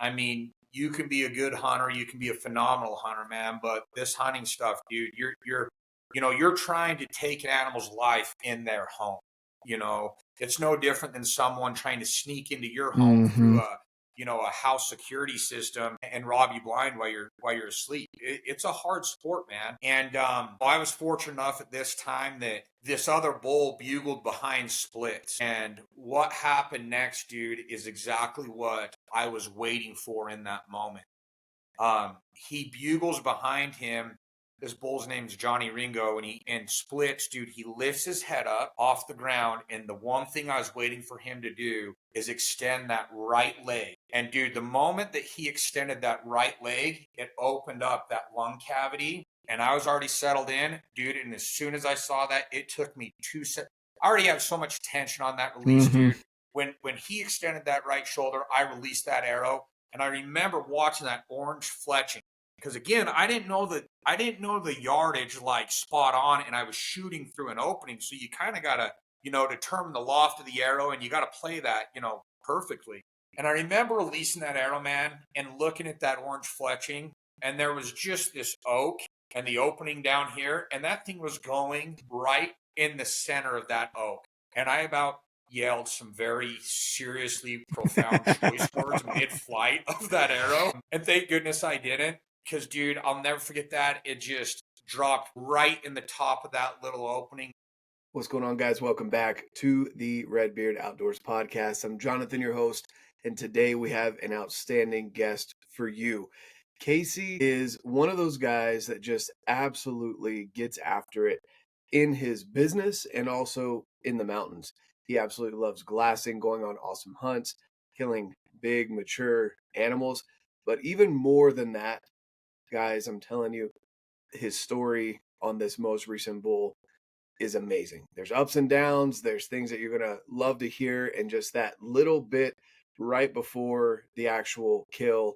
I mean, you can be a good hunter, you can be a phenomenal hunter, man, but this hunting stuff, dude, you're trying to take an animal's life in their home. It's no different than someone trying to sneak into your home through a house security system and rob you blind while you're asleep. It's a hard sport, man. And I was fortunate enough at this time that this other bull bugled behind splits. And what happened next, dude, is exactly what I was waiting for in that moment. He bugles behind him. This bull's name is Johnny Ringo, and splits, dude. He lifts his head up off the ground, and the one thing I was waiting for him to do is extend that right leg. And dude, the moment that he extended that right leg, it opened up that lung cavity, and I was already settled in, dude. And as soon as I saw that, it took me 2 seconds. I already have so much tension on that release, dude. When he extended that right shoulder, I released that arrow, and I remember watching that orange fletching. Because again, I didn't know the yardage like spot on, and I was shooting through an opening. So you kind of gotta, determine the loft of the arrow, and you gotta play that, perfectly. And I remember releasing that arrow, man, and looking at that orange fletching, and there was just this oak and the opening down here, and that thing was going right in the center of that oak. And I about yelled some very seriously profound choice words mid-flight of that arrow. And thank goodness I didn't. Because, dude, I'll never forget that. It just dropped right in the top of that little opening. What's going on, guys? Welcome back to the RedBeard Outdoors podcast. I'm Jonathan, your host, and today we have an outstanding guest for you. Casey is one of those guys that just absolutely gets after it in his business and also in the mountains. He absolutely loves glassing, going on awesome hunts, killing big, mature animals. But even more than that, guys, I'm telling you, his story on this most recent bull is amazing. There's ups and downs. There's things that you're going to love to hear. And just that little bit right before the actual kill,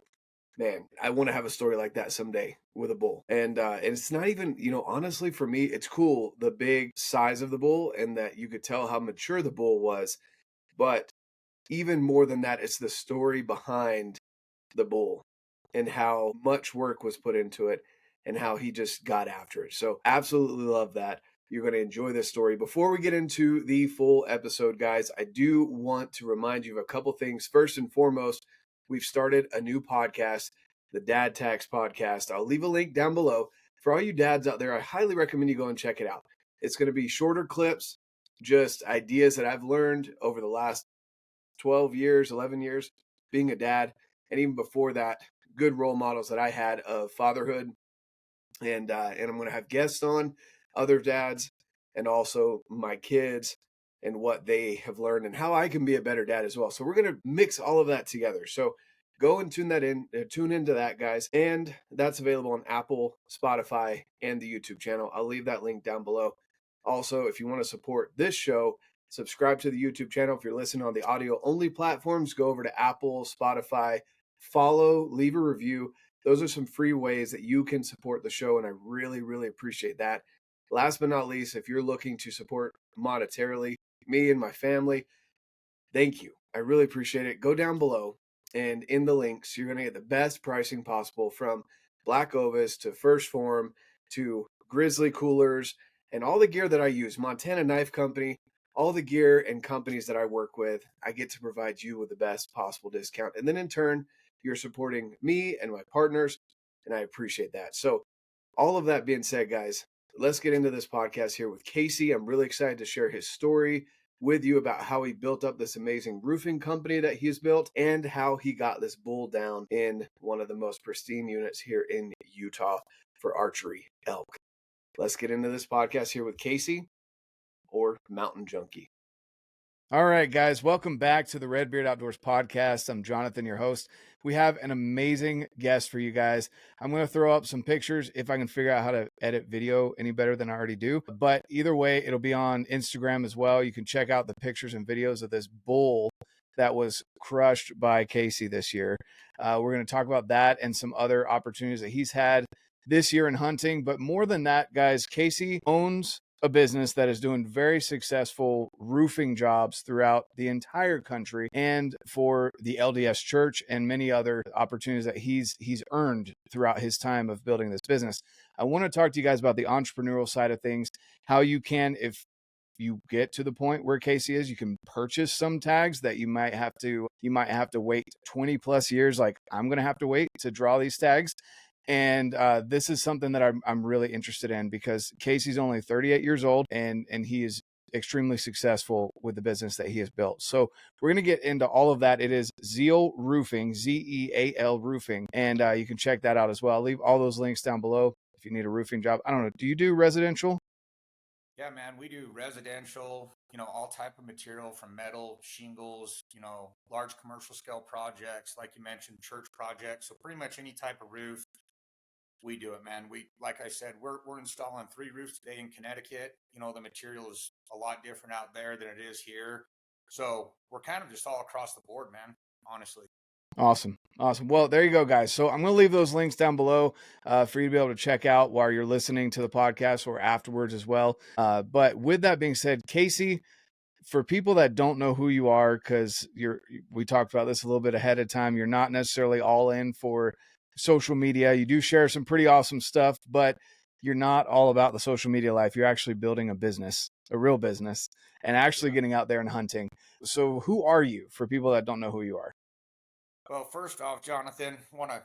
man, I want to have a story like that someday with a bull. And it's not even, honestly, for me, it's cool, the big size of the bull and that you could tell how mature the bull was. But even more than that, it's the story behind the bull and how much work was put into it and how he just got after it. So absolutely love that. You're going to enjoy this story. Before we get into the full episode, guys, I do want to remind you of a couple things. First and foremost, we've started a new podcast, the Dad Tax Podcast. I'll leave a link down below. For all you dads out there, I highly recommend you go and check it out. It's going to be shorter clips, just ideas that I've learned over the last 12 years, 11 years being a dad. And even before that, good role models that I had of fatherhood. And I'm going to have guests on, other dads, and also my kids and what they have learned and how I can be a better dad as well. So we're going to mix all of that together. So go and tune into that, guys. And that's available on Apple, Spotify, and the YouTube channel. I'll leave that link down below. Also, if you want to support this show, subscribe to the YouTube channel. If you're listening on the audio only platforms, go over to Apple, Spotify, follow, leave a review. Those are some free ways that you can support the show, and I really, really appreciate that. Last but not least, if you're looking to support monetarily me and my family, thank you. I really appreciate it. Go down below, and in the links, you're going to get the best pricing possible from BlackOvis to Phorm to Grizzly Coolers and all the gear that I use, Montana Knife Company, all the gear and companies that I work with. I get to provide you with the best possible discount. And then in turn, you're supporting me and my partners, and I appreciate that. So all of that being said, guys, let's get into this podcast here with Casey. I'm really excited to share his story with you about how he built up this amazing roofing company that he's built and how he got this bull down in one of the most pristine units here in Utah for Archery Elk. Let's get into this podcast here with Casey, or Mountain Junkie. All right, guys, welcome back to the RedBeard Outdoors podcast. I'm Jonathan, your host. We have an amazing guest for you guys. I'm going to throw up some pictures if I can figure out how to edit video any better than I already do. But either way, it'll be on Instagram as well. You can check out the pictures and videos of this bull that was crushed by Casey this year. We're going to talk about that and some other opportunities that he's had this year in hunting. But more than that, guys, Casey owns a business that is doing very successful roofing jobs throughout the entire country, and for the LDS Church and many other opportunities that he's earned throughout his time of building this business. I want to talk to you guys about the entrepreneurial side of things, how you can, if you get to the point where Casey is, you can purchase some tags that you might have to wait 20 plus years, like I'm going to have to wait to draw these tags. And this is something that I'm really interested in, because Casey's only 38 years old, and he is extremely successful with the business that he has built. So we're going to get into all of that. It is Zeal Roofing, Zeal Roofing, and you can check that out as well. I'll leave all those links down below if you need a roofing job. I don't know, do you do residential? Yeah, man, we do residential, all type of material from metal, shingles, large commercial scale projects, like you mentioned, church projects. So pretty much any type of roof, we do it, man. Like I said, we're installing 3 roofs today in Connecticut. The material is a lot different out there than it is here. So we're kind of just all across the board, man, honestly. Awesome. Well, there you go, guys. So I'm going to leave those links down below for you to be able to check out while you're listening to the podcast, or afterwards as well. But with that being said, Casey, for people that don't know who you are, because we talked about this a little bit ahead of time, you're not necessarily all in for social media. You do share some pretty awesome stuff, but you're not all about the social media life. You're actually building a business, a real business, and actually getting out there and hunting. So who are you, for people that don't know who you are? Well, first off, Jonathan, want to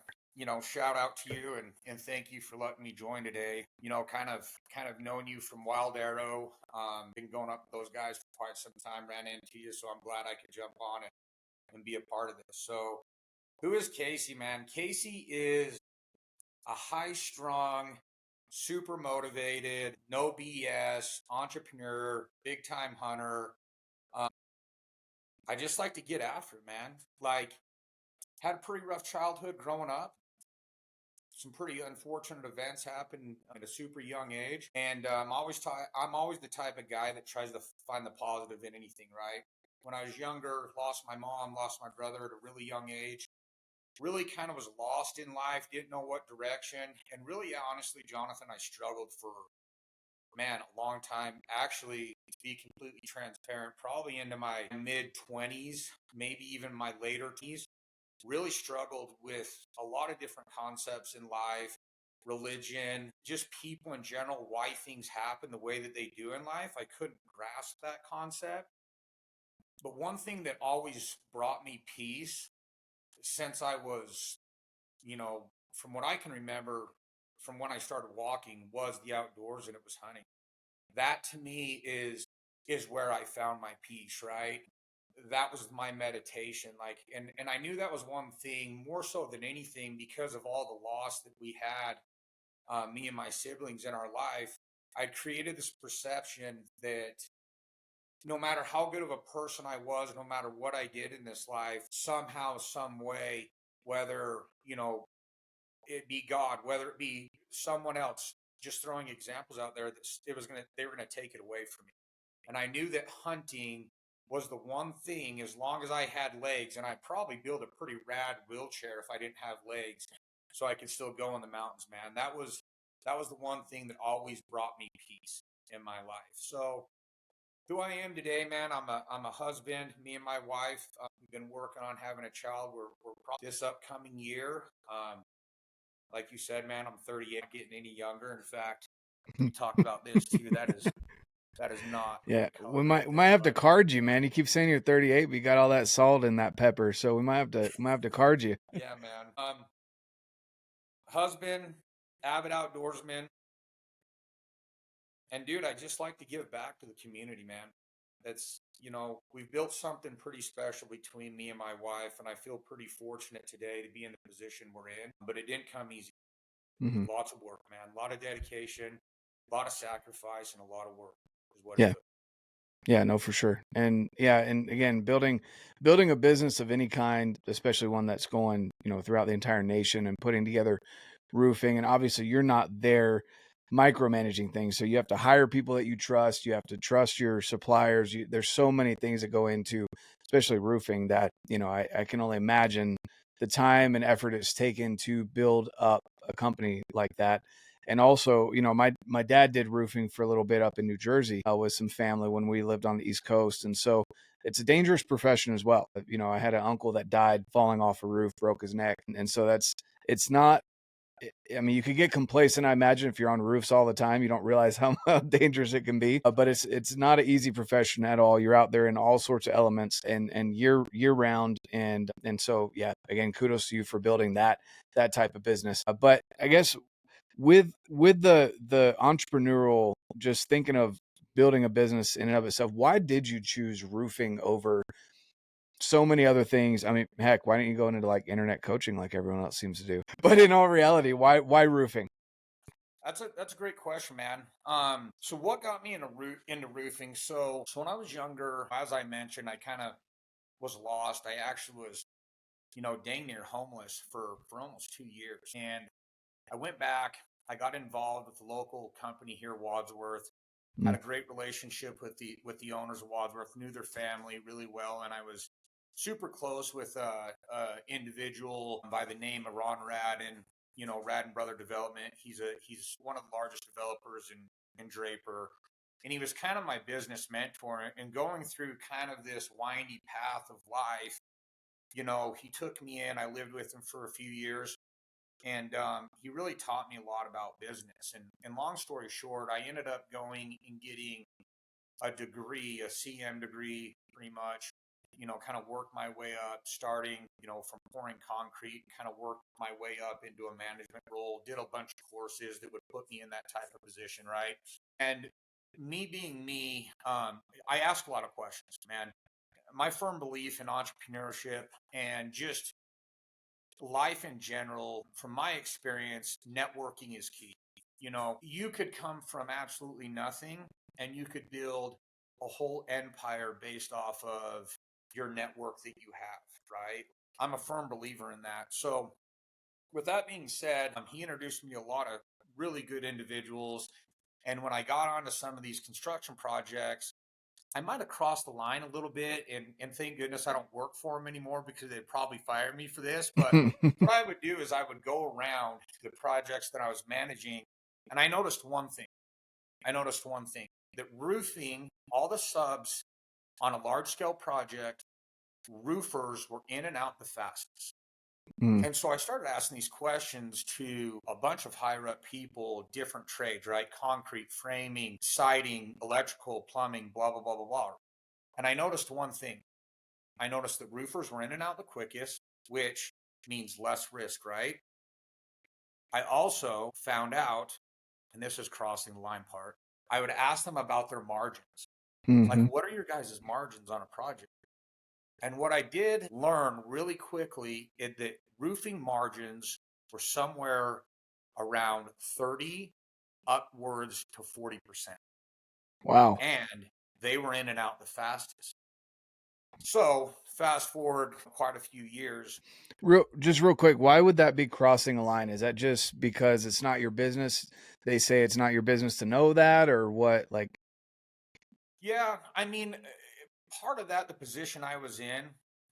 shout out to you and thank you for letting me join today. Kind of known you from Wild Arrow. Been going up with those guys for quite some time. Ran into you, so I'm glad I could jump on it and be a part of this. So, who is Casey, man? Casey is a high-strung, super motivated, no BS entrepreneur, big-time hunter. I just like to get after it, man. Like, had a pretty rough childhood growing up. Some pretty unfortunate events happened at a super young age, and I'm always the type of guy that tries to find the positive in anything. Right? When I was younger, lost my mom, lost my brother at a really young age. Really kind of was lost in life, didn't know what direction, and really, honestly, Jonathan, I struggled for a long time. Actually, to be completely transparent, probably into my mid-20s, maybe even my later teens. Really struggled with a lot of different concepts in life, religion, just people in general, why things happen the way that they do in life. I couldn't grasp that concept. But one thing that always brought me peace since I was, from what I can remember from when I started walking, was the outdoors, and it was hunting. That to me is where I found my peace, right? That was my meditation. Like, and I knew that was one thing more so than anything, because of all the loss that we had, me and my siblings in our life. I created this perception that no matter how good of a person I was, no matter what I did in this life, somehow, some way, whether, it be God, whether it be someone else, just throwing examples out there, that they were gonna take it away from me. And I knew that hunting was the one thing, as long as I had legs, and I'd probably build a pretty rad wheelchair if I didn't have legs, so I could still go in the mountains, man. That was the one thing that always brought me peace in my life. So who I am today, man, I'm a husband. Me and my wife, we've been working on having a child. We're probably this upcoming year. Like you said, man, I'm 38, not getting any younger. In fact, we talked about this too. That is not. Yeah, we might have to card you, man. You keep saying you're 38, but you got all that salt in that pepper, so we might have to card you. Yeah, man. Husband, avid outdoorsman, and dude, I just like to give back to the community, man. That's we've built something pretty special between me and my wife, and I feel pretty fortunate today to be in the position we're in. But it didn't come easy. Mm-hmm. Lots of work, man. A lot of dedication, a lot of sacrifice, and a lot of work is what Yeah. it took. Yeah, no, for sure. And yeah, and again, building a business of any kind, especially one that's going, throughout the entire nation, and putting together roofing. And obviously you're not there micromanaging things. So you have to hire people that you trust. You have to trust your suppliers. There's so many things that go into, especially roofing, that, I can only imagine the time and effort it's taken to build up a company like that. And also, you know, my dad did roofing for a little bit up in New Jersey with some family when we lived on the East Coast. And so it's a dangerous profession as well. You know, I had an uncle that died falling off a roof, broke his neck. And so it's not, I mean, you could get complacent, I imagine, if you're on roofs all the time. You don't realize how dangerous it can be. But it's not an easy profession at all. You're out there in all sorts of elements and year round. And so, yeah, again, kudos to you for building that type of business. But I guess with the entrepreneurial, just thinking of building a business in and of itself, why did you choose roofing over so many other things? I mean, heck, why don't you go into like internet coaching like everyone else seems to do? But in all reality, why roofing? That's a great question, man. So what got me into roofing? So when I was younger, as I mentioned, I kind of was lost. I actually was, dang near homeless for almost 2 years. And I went back, I got involved with the local company here, Wadsworth, had a great relationship with the owners of Wadsworth, knew their family really well. And I was super close with a individual by the name of Ron Radden, Rad and Brother Development. He's one of the largest developers in Draper. And he was kind of my business mentor, and going through kind of this windy path of life, he took me in. I lived with him for a few years, and he really taught me a lot about business. And long story short, I ended up going and getting a degree, a CM degree, pretty much, kind of worked my way up, starting, from pouring concrete, kind of worked my way up into a management role, did a bunch of courses that would put me in that type of position, right? And me being me, I ask a lot of questions, man. My firm belief in entrepreneurship and just life in general, from my experience, networking is key. You could come from absolutely nothing and you could build a whole empire based off of your network that you have, right? I'm a firm believer in that. So, with that being said, he introduced me to a lot of really good individuals. And when I got onto some of these construction projects, I might have crossed the line a little bit, and thank goodness I don't work for them anymore because they'd probably fire me for this. But what I would do is I would go around the projects that I was managing, and I noticed one thing. That roofing, all the subs on a large scale project, roofers were in and out the fastest. And so I started asking these questions to a bunch of higher up people, different trades, right? Concrete, framing, siding, electrical, plumbing, blah, blah, blah, blah, blah. And I noticed one thing. I noticed that roofers were in and out the quickest, which means less risk, right? I also found out, and this is crossing the line part, I would ask them about their margins. Like, what are your guys' margins on a project? And what I did learn really quickly is that roofing margins were somewhere around 30 upwards to 40%. Wow. And they were in and out the fastest. So fast forward quite a few years. Real quick, why would that be crossing a line? Is that just because it's not your business? They say it's not your business to know that, or what? Like, Yeah, I mean, part of that, the position I was in,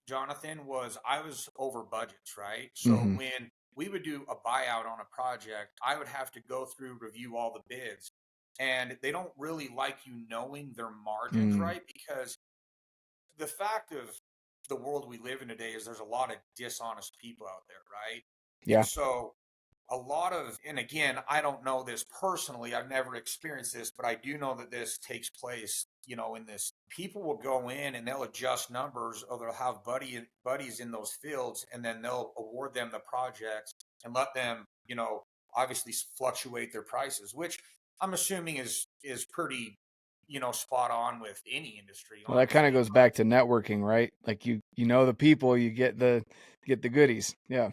Jonathan, was I was over budgets, right? So when we would do a buyout on a project, I would have to go through, review all the bids. And they don't really like you knowing their margins, right? Because the fact of the world we live in today is there's a lot of dishonest people out there, right? yeah. And so a lot of, and again, I don't know this personally, I've never experienced this, but I do know that this takes place, in this. People will go in and they'll adjust numbers, or they'll have buddies in those fields, and then they'll award them the projects and let them, obviously fluctuate their prices, which I'm assuming is pretty, spot on with any industry, Well, that kind of honestly. goes back to networking, right? Like you know the people, you get the goodies. Yeah.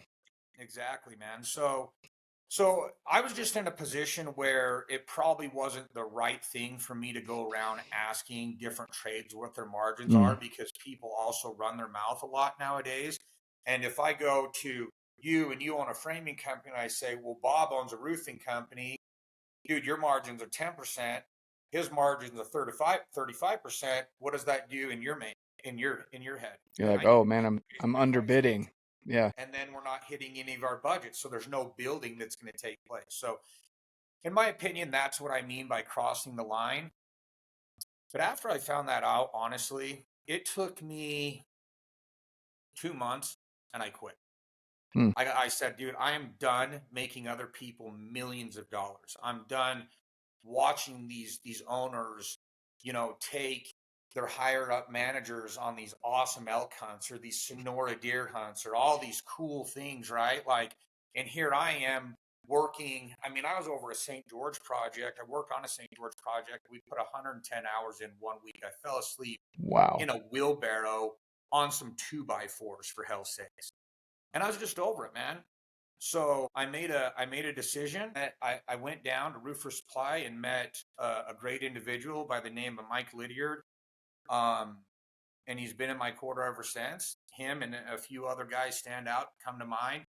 Exactly, man. So I was just in a position where it probably wasn't the right thing for me to go around asking different trades what their margins are, because people also run their mouth a lot nowadays. And if I go to you and you own a framing company, and I say, well, Bob owns a roofing company, dude, your margins are 10%, his margins are 35%. What does that do in your head? You're Man, like, I need oh to man, I'm underbidding. Yeah. and then we're not hitting any of our budgets. So there's no building that's going to take place. So in my opinion, that's what I mean by crossing the line. But after I found that out, honestly, it took me 2 months and I quit. Hmm. I said, dude, I am done making other people millions of dollars. I'm done watching these owners, take their higher up managers on these awesome elk hunts or these Sonora deer hunts or all these cool things, right? Like, and here I am working. I mean, I was over a St. George project. I worked on a St. George project. We put 110 hours in 1 week. I fell asleep Wow. in a wheelbarrow on some 2x4s, for hell's sakes. And I was just over it, man. So I made a decision. I went down to Roofer Supply and met a great individual by the name of Mike Lydiard. And he's been in my quarter ever since. Him and a few other guys stand out, come to mind.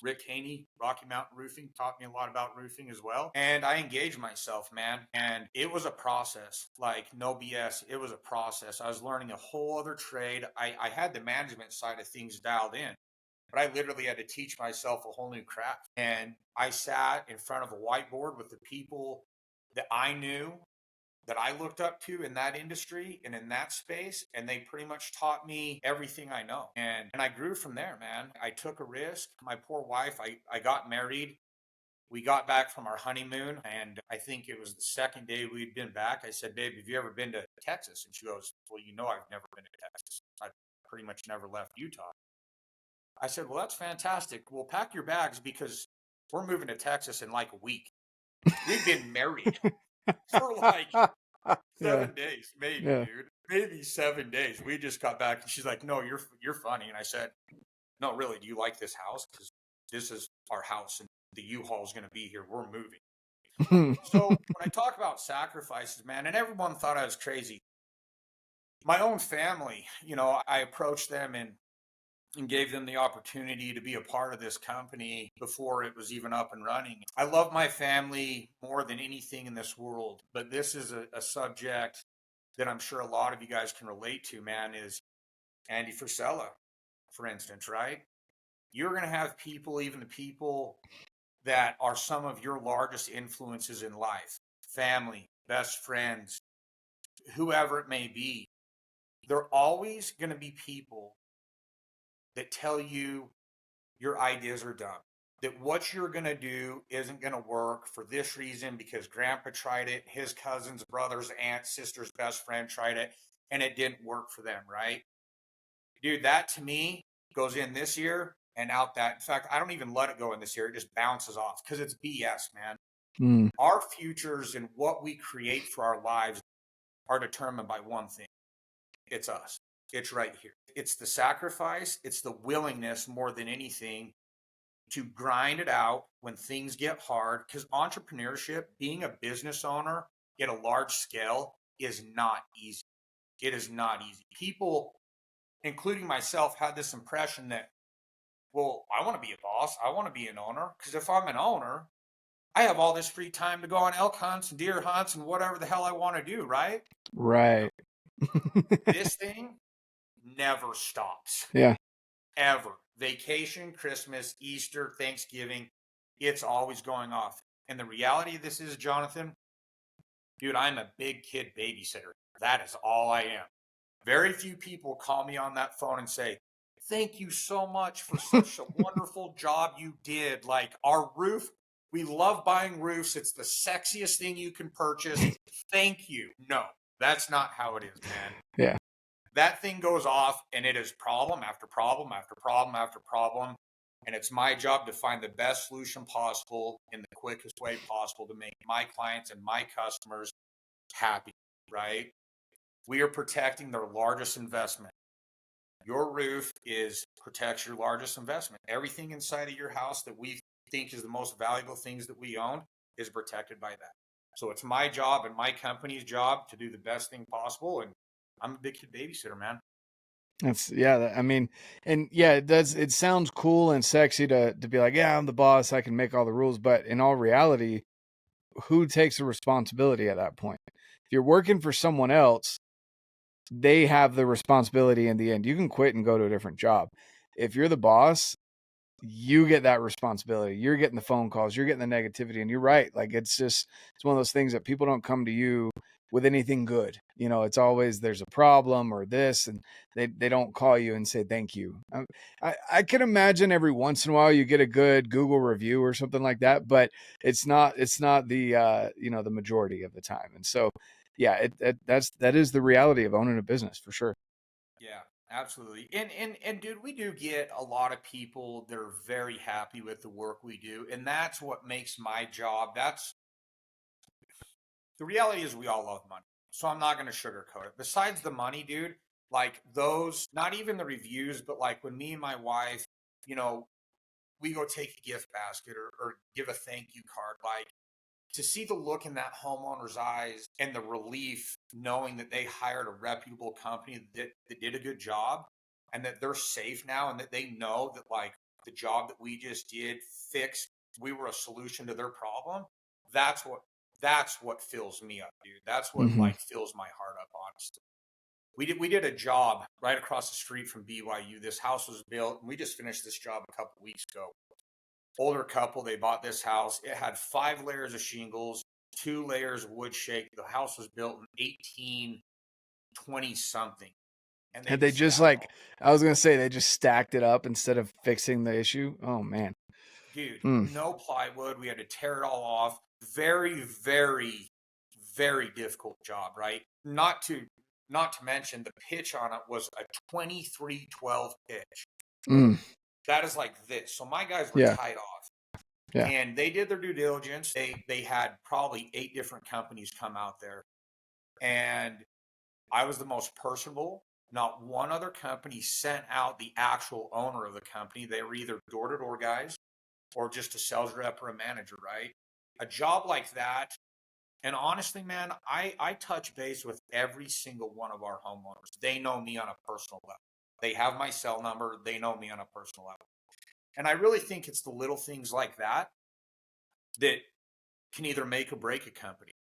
Rick Haney, Rocky Mountain Roofing, taught me a lot about roofing as well. And I engaged myself, man. And it was a process, like no BS. It was a process. I was learning a whole other trade. I had the management side of things dialed in, but I literally had to teach myself a whole new craft. And I sat in front of a whiteboard with the people that I knew, that I looked up to in that industry and in that space, and they pretty much taught me everything I know. And I grew from there, man. I took a risk. My poor wife, I got married. We got back from our honeymoon, and I think it was the second day we'd been back. I said, babe, have you ever been to Texas? And she goes, well, I've never been to Texas. I've pretty much never left Utah. I said, well, that's fantastic. Well, pack your bags because we're moving to Texas in like a week. We've been married for like 7 days, maybe, dude. Maybe 7 days. We just got back, and she's like, "No, you're funny." And I said, "No, really. Do you like this house? Because this is our house, and the U-Haul is going to be here. We're moving." So when I talk about sacrifices, man, and everyone thought I was crazy. My own family, I approached them and gave them the opportunity to be a part of this company before it was even up and running. I love my family more than anything in this world, but this is a subject that I'm sure a lot of you guys can relate to, man, is Andy Frisella, for instance, right? You're going to have people, even the people that are some of your largest influences in life, family, best friends, whoever it may be, they're always going to be people that tell you your ideas are dumb, that what you're going to do isn't going to work for this reason because grandpa tried it, his cousins, brothers, aunts, sisters, best friend tried it, and it didn't work for them, right? Dude, that to me goes in this year and out that. In fact, I don't even let it go in this year. It just bounces off because it's BS, man. Our futures and what we create for our lives are determined by one thing. It's us. It's right here. It's the sacrifice. It's the willingness more than anything to grind it out when things get hard. Because entrepreneurship, being a business owner at a large scale, is not easy. It is not easy. People, including myself, had this impression that, well, I want to be a boss. I want to be an owner. Because if I'm an owner, I have all this free time to go on elk hunts and deer hunts and whatever the hell I want to do, right? Right. This thing never stops. Yeah. Ever. Vacation, Christmas, Easter, Thanksgiving, it's always going off. And the reality of this is, Jonathan, dude, I'm a big kid babysitter. That is all I am. Very few people call me on that phone and say, thank you so much for such a wonderful job you did. Like our roof, we love buying roofs. It's the sexiest thing you can purchase. Thank you. No, that's not how it is, man. Yeah. That thing goes off and it is problem after problem after problem after problem. And it's my job to find the best solution possible in the quickest way possible to make my clients and my customers happy, right? We are protecting their largest investment. Your roof protects your largest investment. Everything inside of your house that we think is the most valuable things that we own is protected by that. So it's my job and my company's job to do the best thing possible. And I'm a big kid babysitter, man. I mean, and yeah, it sounds cool and sexy to be like, yeah, I'm the boss, I can make all the rules. But in all reality, who takes the responsibility at that point? If you're working for someone else, they have the responsibility in the end. You can quit and go to a different job. If you're the boss, you get that responsibility. You're getting the phone calls, you're getting the negativity, and you're right. Like it's one of those things that people don't come to you with anything good. You know, it's always there's a problem or this, and they don't call you and say thank you. I can imagine every once in a while you get a good Google review or something like that, but it's not the the majority of the time. And so yeah, that is the reality of owning a business for sure. Yeah, absolutely. And dude, we do get a lot of people that are very happy with the work we do, and that's what makes my job. That's the reality is we all love money. So I'm not going to sugarcoat it. Besides the money, dude, like those, not even the reviews, but like when me and my wife, you know, we go take a gift basket or give a thank you card, like to see the look in that homeowner's eyes and the relief knowing that they hired a reputable company that did a good job and that they're safe now and that they know that like the job that we just did fixed, we were a solution to their problem. That's what that's what fills me up, dude. That's what Mm-hmm. like fills my heart up, honestly. We did a job right across the street from BYU. This house was built, and we just finished this job a couple weeks ago. Older couple, they bought this house. It had 5 layers of shingles, 2 layers of wood shake. The house was built in 1820 something, and they Had they just just stacked like, all. I was gonna say they just stacked it up instead of fixing the issue. Oh man. Dude, Mm. no plywood. We had to tear it all off. Very, very, very difficult job, right? Not to mention the pitch on it was a 2312 pitch. Mm. That is like this. So my guys were Yeah. tied off. Yeah. And they did their due diligence. They had probably 8 different companies come out there. And I was the most personable. Not one other company sent out the actual owner of the company. They were either door-to-door guys or just a sales rep or a manager, right? A job like that. And honestly, man, I touch base with every single one of our homeowners. They know me on a personal level. They have my cell number. They know me on a personal level. And I really think it's the little things like that that can either make or break a company.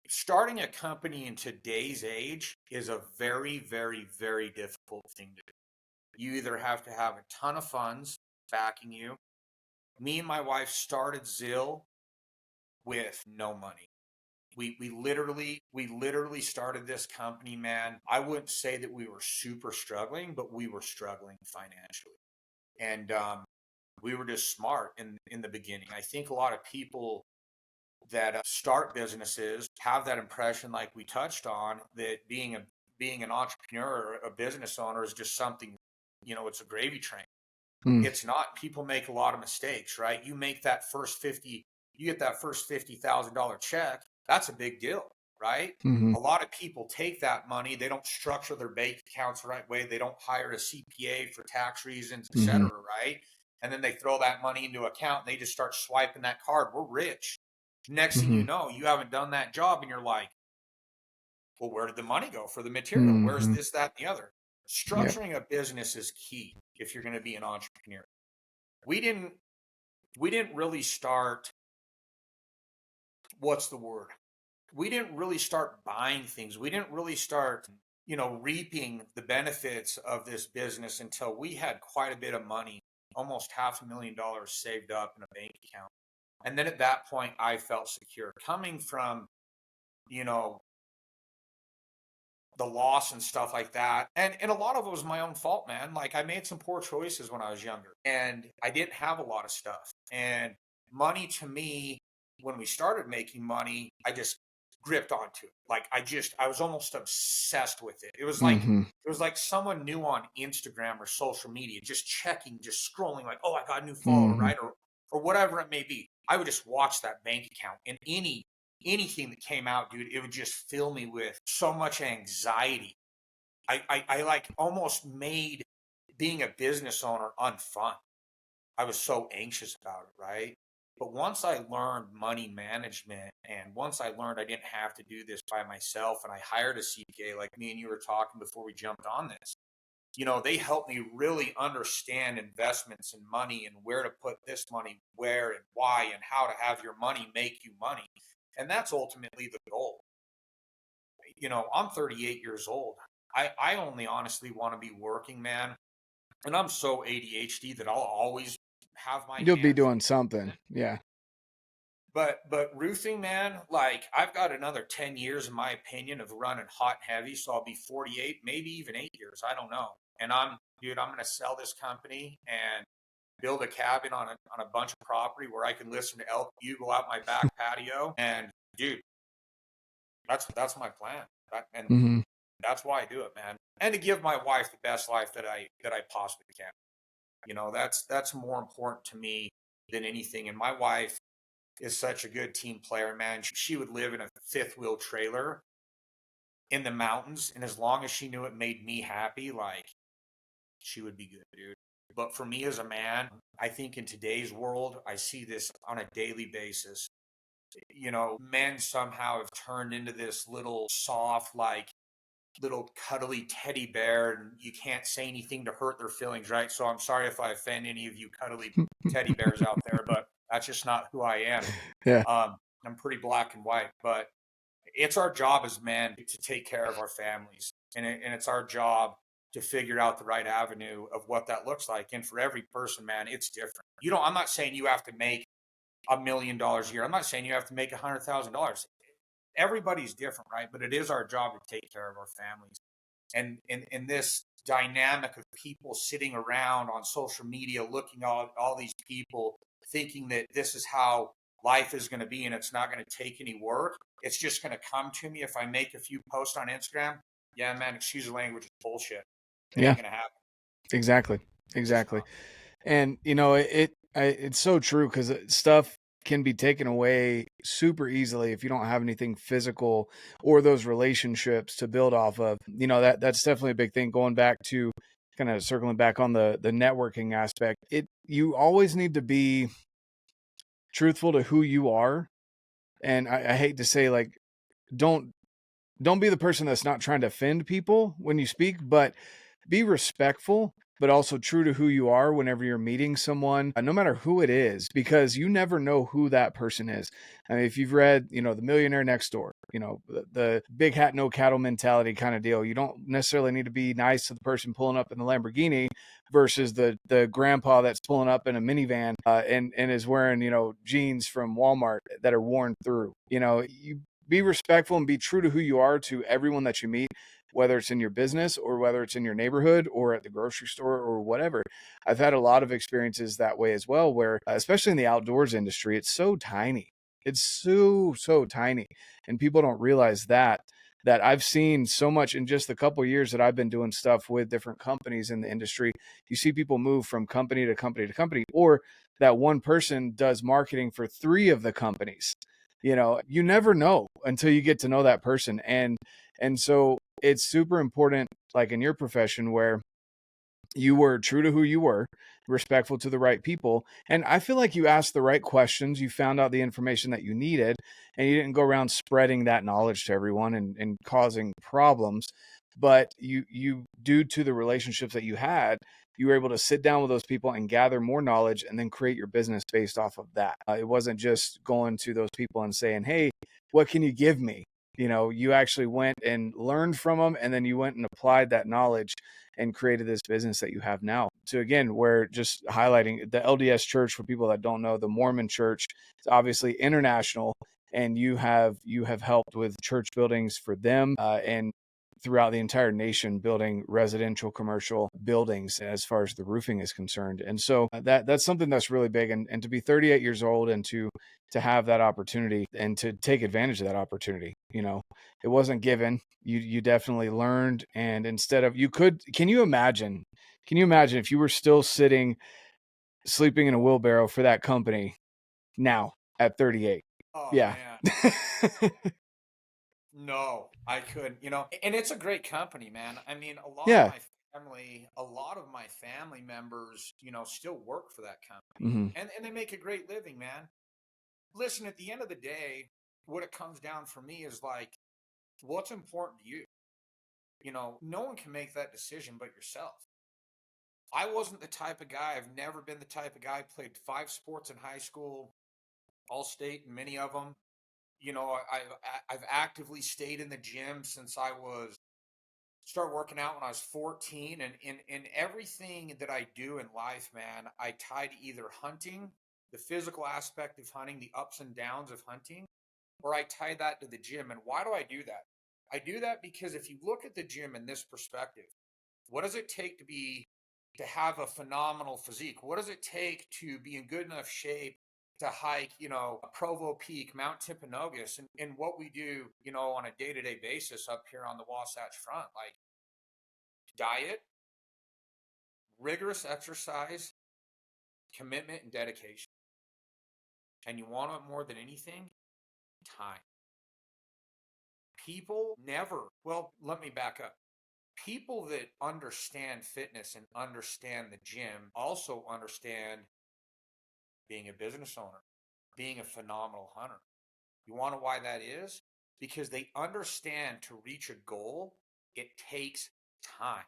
Starting a company in today's age is a very, very, very difficult thing to do. You either have to have a ton of funds backing you. Me and my wife started Zill with no money. We literally started this company, man. I wouldn't say that we were super struggling, but we were struggling financially. And we were just smart in the beginning. I think a lot of people that start businesses have that impression, like we touched on, that being an entrepreneur or a business owner is just something, it's a gravy train. Mm. It's not. People make a lot of mistakes, right? You get that first $50,000 check. That's a big deal, right? Mm-hmm. A lot of people take that money. They don't structure their bank accounts the right way. They don't hire a CPA for tax reasons, et Mm-hmm. cetera, right? And then they throw that money into an account and they just start swiping that card. We're rich. Next thing Mm-hmm. you know, you haven't done that job and you're like, well, where did the money go for the material? Where's Mm-hmm. this, that, and the other? Yep. Structuring a business is key if you're going to be an entrepreneur. We didn't really start, what's the word? We didn't really start buying things. We didn't really start, reaping the benefits of this business until we had quite a bit of money, almost $500,000 saved up in a bank account. And then at that point, I felt secure. Coming from, you know, the loss and stuff like that. And a lot of it was my own fault, man. Like I made some poor choices when I was younger and I didn't have a lot of stuff. And money to me, when we started making money, I just gripped onto it. Like I was almost obsessed with it. Mm-hmm. It was like someone new on Instagram or social media, just checking, just scrolling like, oh, I got a new follower, Mm-hmm. right? Or whatever it may be. I would just watch that bank account and anything that came out, dude, it would just fill me with so much anxiety. I like almost made being a business owner unfun. I was so anxious about it, right? But once I learned money management and once I learned I didn't have to do this by myself and I hired a CPA like me and you were talking before we jumped on this, they helped me really understand investments and money and where to put this money, where and why, and how to have your money make you money. And that's ultimately the goal. I'm 38 years old. I only honestly want to be working, man, And I'm so ADHD that I'll always have my You'll be hands. doing something. Yeah. But roofing, man, like I've got another 10 years, in my opinion, of running hot and heavy. So I'll be 48, maybe even 8 years. I don't know. And I'm going to sell this company and build a cabin on a bunch of property where I can listen to elk bugle out my back patio. And dude, that's my plan. And Mm-hmm. that's why I do it, man. And to give my wife the best life that I possibly can. That's more important to me than anything. And my wife is such a good team player, man. She would live in a fifth wheel trailer in the mountains, and as long as she knew it made me happy, like she would be good, dude. But for me as a man, I think in today's world, I see this on a daily basis. Men somehow have turned into this little soft, like little cuddly teddy bear, and you can't say anything to hurt their feelings, right? So I'm sorry if I offend any of you cuddly teddy bears out there, but that's just not who I am. Yeah. I'm pretty black and white, but it's our job as men to take care of our families, and it's our job to figure out the right avenue of what that looks like. And for every person, man, it's different. I'm not saying you have to make $1 million a year. I'm not saying you have to make $100,000. Everybody's different, right? But it is our job to take care of our families. And in this dynamic of people sitting around on social media, looking at all these people, thinking that this is how life is going to be and it's not going to take any work. It's just going to come to me if I make a few posts on Instagram. Yeah, man, excuse the language, is bullshit. It ain't going to happen. Exactly. And it's so true, because stuff can be taken away super easily if you don't have anything physical or those relationships to build off of. That's definitely a big thing. Going back to kind of circling back on the networking aspect, you always need to be truthful to who you are. And I hate to say, like, don't be the person that's not trying to offend people when you speak, but be respectful, but also true to who you are whenever you're meeting someone, no matter who it is, because you never know who that person is. I mean, if you've read, The Millionaire Next Door, the big hat, no cattle mentality kind of deal, you don't necessarily need to be nice to the person pulling up in the Lamborghini versus the grandpa that's pulling up in a minivan and is wearing, jeans from Walmart that are worn through. You be respectful and be true to who you are to everyone that you meet, whether it's in your business or whether it's in your neighborhood or at the grocery store or whatever. I've had a lot of experiences that way as well, where especially in the outdoors industry, it's so tiny. It's so tiny. And people don't realize that I've seen so much in just the couple of years that I've been doing stuff with different companies in the industry. You see people move from company to company to company, or that one person does marketing for 3 of the companies. You never know until you get to know that person. And so it's super important, like in your profession, where you were true to who you were, respectful to the right people. And I feel like you asked the right questions. You found out the information that you needed, and you didn't go around spreading that knowledge to everyone and causing problems. But you, due to the relationships that you had, you were able to sit down with those people and gather more knowledge and then create your business based off of that. It wasn't just going to those people and saying, hey, what can you give me? You actually went and learned from them, and then you went and applied that knowledge and created this business that you have now. So again, we're just highlighting the LDS Church. For people that don't know, the Mormon Church is obviously international, and you have helped with church buildings for them and throughout the entire nation, building residential commercial buildings as far as the roofing is concerned. And so that's something that's really big. And to be 38 years old and to have that opportunity and to take advantage of that opportunity, it wasn't given. You definitely learned. And instead of, can you imagine if you were still sleeping in a wheelbarrow for that company now at 38? Oh, yeah. Man. No, I couldn't, and it's a great company, man. I mean, a lot of my family members, still work for that company, Mm-hmm. and they make a great living, man. Listen, at the end of the day, what it comes down for me is like, what's important to you? No one can make that decision but yourself. I wasn't the type of guy, I've never been the type of guy, played 5 sports in high school, all state in many of them. I've actively stayed in the gym since I was Start working out when I was 14, and in everything that I do in life, man, I tie to either hunting, the physical aspect of hunting, the ups and downs of hunting, or I tie that to the gym. And why do I do that? I do that because if you look at the gym in this perspective, what does it take to have a phenomenal physique? What does it take to be in good enough shape to hike, Provo Peak, Mount Timpanogos, and what we do, on a day-to-day basis up here on the Wasatch Front? Like diet, rigorous exercise, commitment, and dedication. And you want it more than anything? Time. People never, well, let me back up. People that understand fitness and understand the gym also understand being a business owner, being a phenomenal hunter. You want to know why that is? Because they understand to reach a goal, it takes time.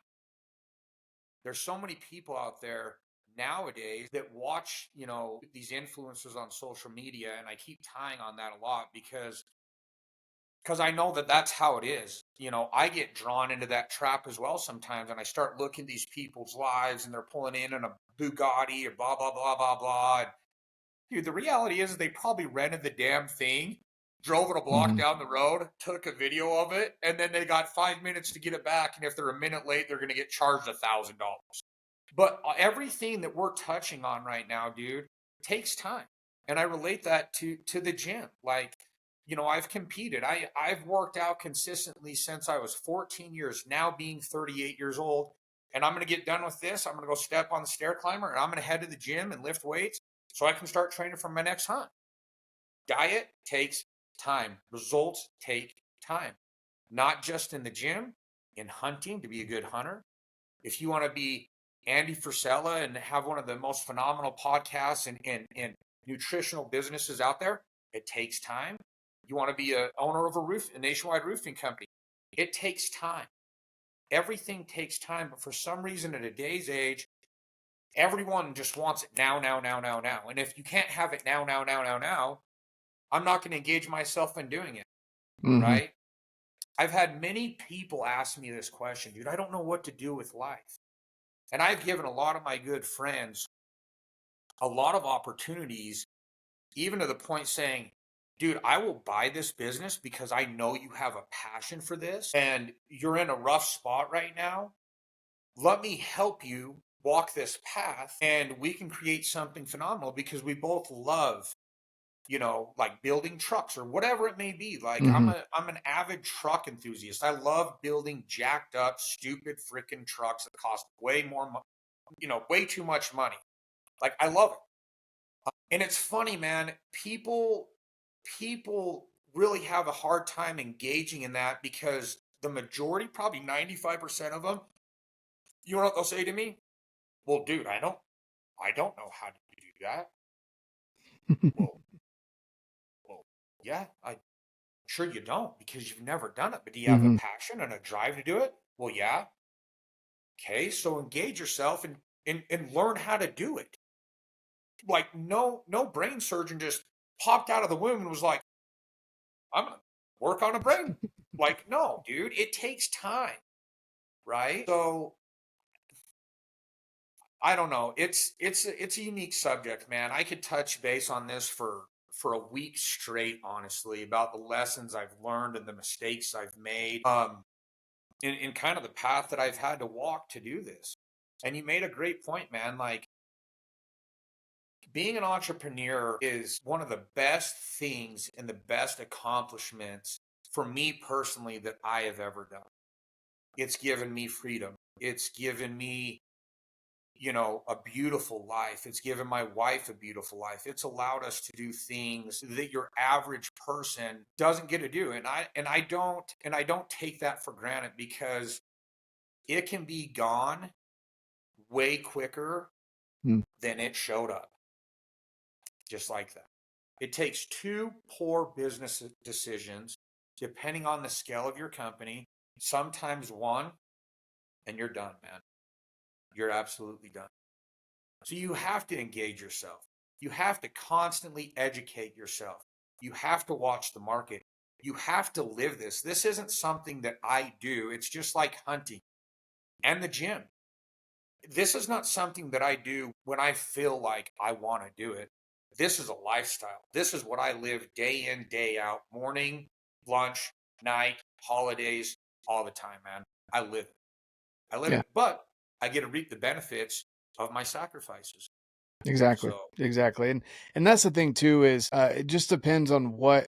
There's so many people out there nowadays that watch, these influencers on social media, and I keep tying on that a lot because I know that that's how it is. I get drawn into that trap as well sometimes, and I start looking at these people's lives, and they're pulling in a Bugatti or blah, blah, blah, blah, blah. And, dude, the reality is they probably rented the damn thing, drove it a block down the road, took a video of it, and then they got 5 minutes to get it back. And if they're a minute late, they're going to get charged $1,000. But everything that we're touching on right now, dude, takes time. And I relate that to the gym. Like, I've competed. I've worked out consistently since I was 14 years, now being 38 years old. And I'm going to get done with this. I'm going to go step on the stair climber, and I'm going to head to the gym and lift weights so I can start training for my next hunt. Diet takes time. Results take time. Not just in the gym, in hunting, to be a good hunter. If you want to be Andy Frisella and have one of the most phenomenal podcasts and nutritional businesses out there, it takes time. You want to be an owner of a nationwide roofing company, it takes time. Everything takes time, but for some reason at today's age, everyone just wants it now, now, now, now, now. And if you can't have it now, now, now, now, now, I'm not going to engage myself in doing it, right? I've had many people ask me this question, dude. I don't know what to do with life. And I've given a lot of my good friends a lot of opportunities, even to the point saying, dude, I will buy this business because I know you have a passion for this and you're in a rough spot right now. Let me help you walk this path and we can create something phenomenal because we both love, like building trucks or whatever it may be. Like I'm an avid truck enthusiast. I love building jacked up, stupid freaking trucks that cost way more, way too much money. Like I love it. And it's funny, man, people really have a hard time engaging in that because the majority, probably 95% of them, you know what they'll say to me? Well, dude, I don't know how to do that. well, yeah, I'm sure you don't because you've never done it. But do you have a passion and a drive to do it? Well, yeah. Okay, so engage yourself and learn how to do it. Like no brain surgeon just popped out of the womb and was like, I'm gonna work on a brain. Like, no, dude, it takes time, right? So I don't know. It's a unique subject, man. I could touch base on this for a week straight, honestly, about the lessons I've learned and the mistakes I've made, in kind of the path that I've had to walk to do this. And you made a great point, man. Like, being an entrepreneur is one of the best things and the best accomplishments for me personally that I have ever done. It's given me freedom. It's given me, a beautiful life. It's given my wife a beautiful life. It's allowed us to do things that your average person doesn't get to do. And I don't take that for granted because it can be gone way quicker than it showed up. Just like that. It takes 2 poor business decisions, depending on the scale of your company, sometimes 1, and you're done, man. You're absolutely done. So you have to engage yourself. You have to constantly educate yourself. You have to watch the market. You have to live this. This isn't something that I do. It's just like hunting and the gym. This is not something that I do when I feel like I want to do it. This is a lifestyle. This is what I live day in, day out, morning, lunch, night, holidays, all the time, man. I live it. I live Yeah. it, but I get to reap the benefits of my sacrifices. Exactly. So, Exactly. And that's the thing too, is it just depends on what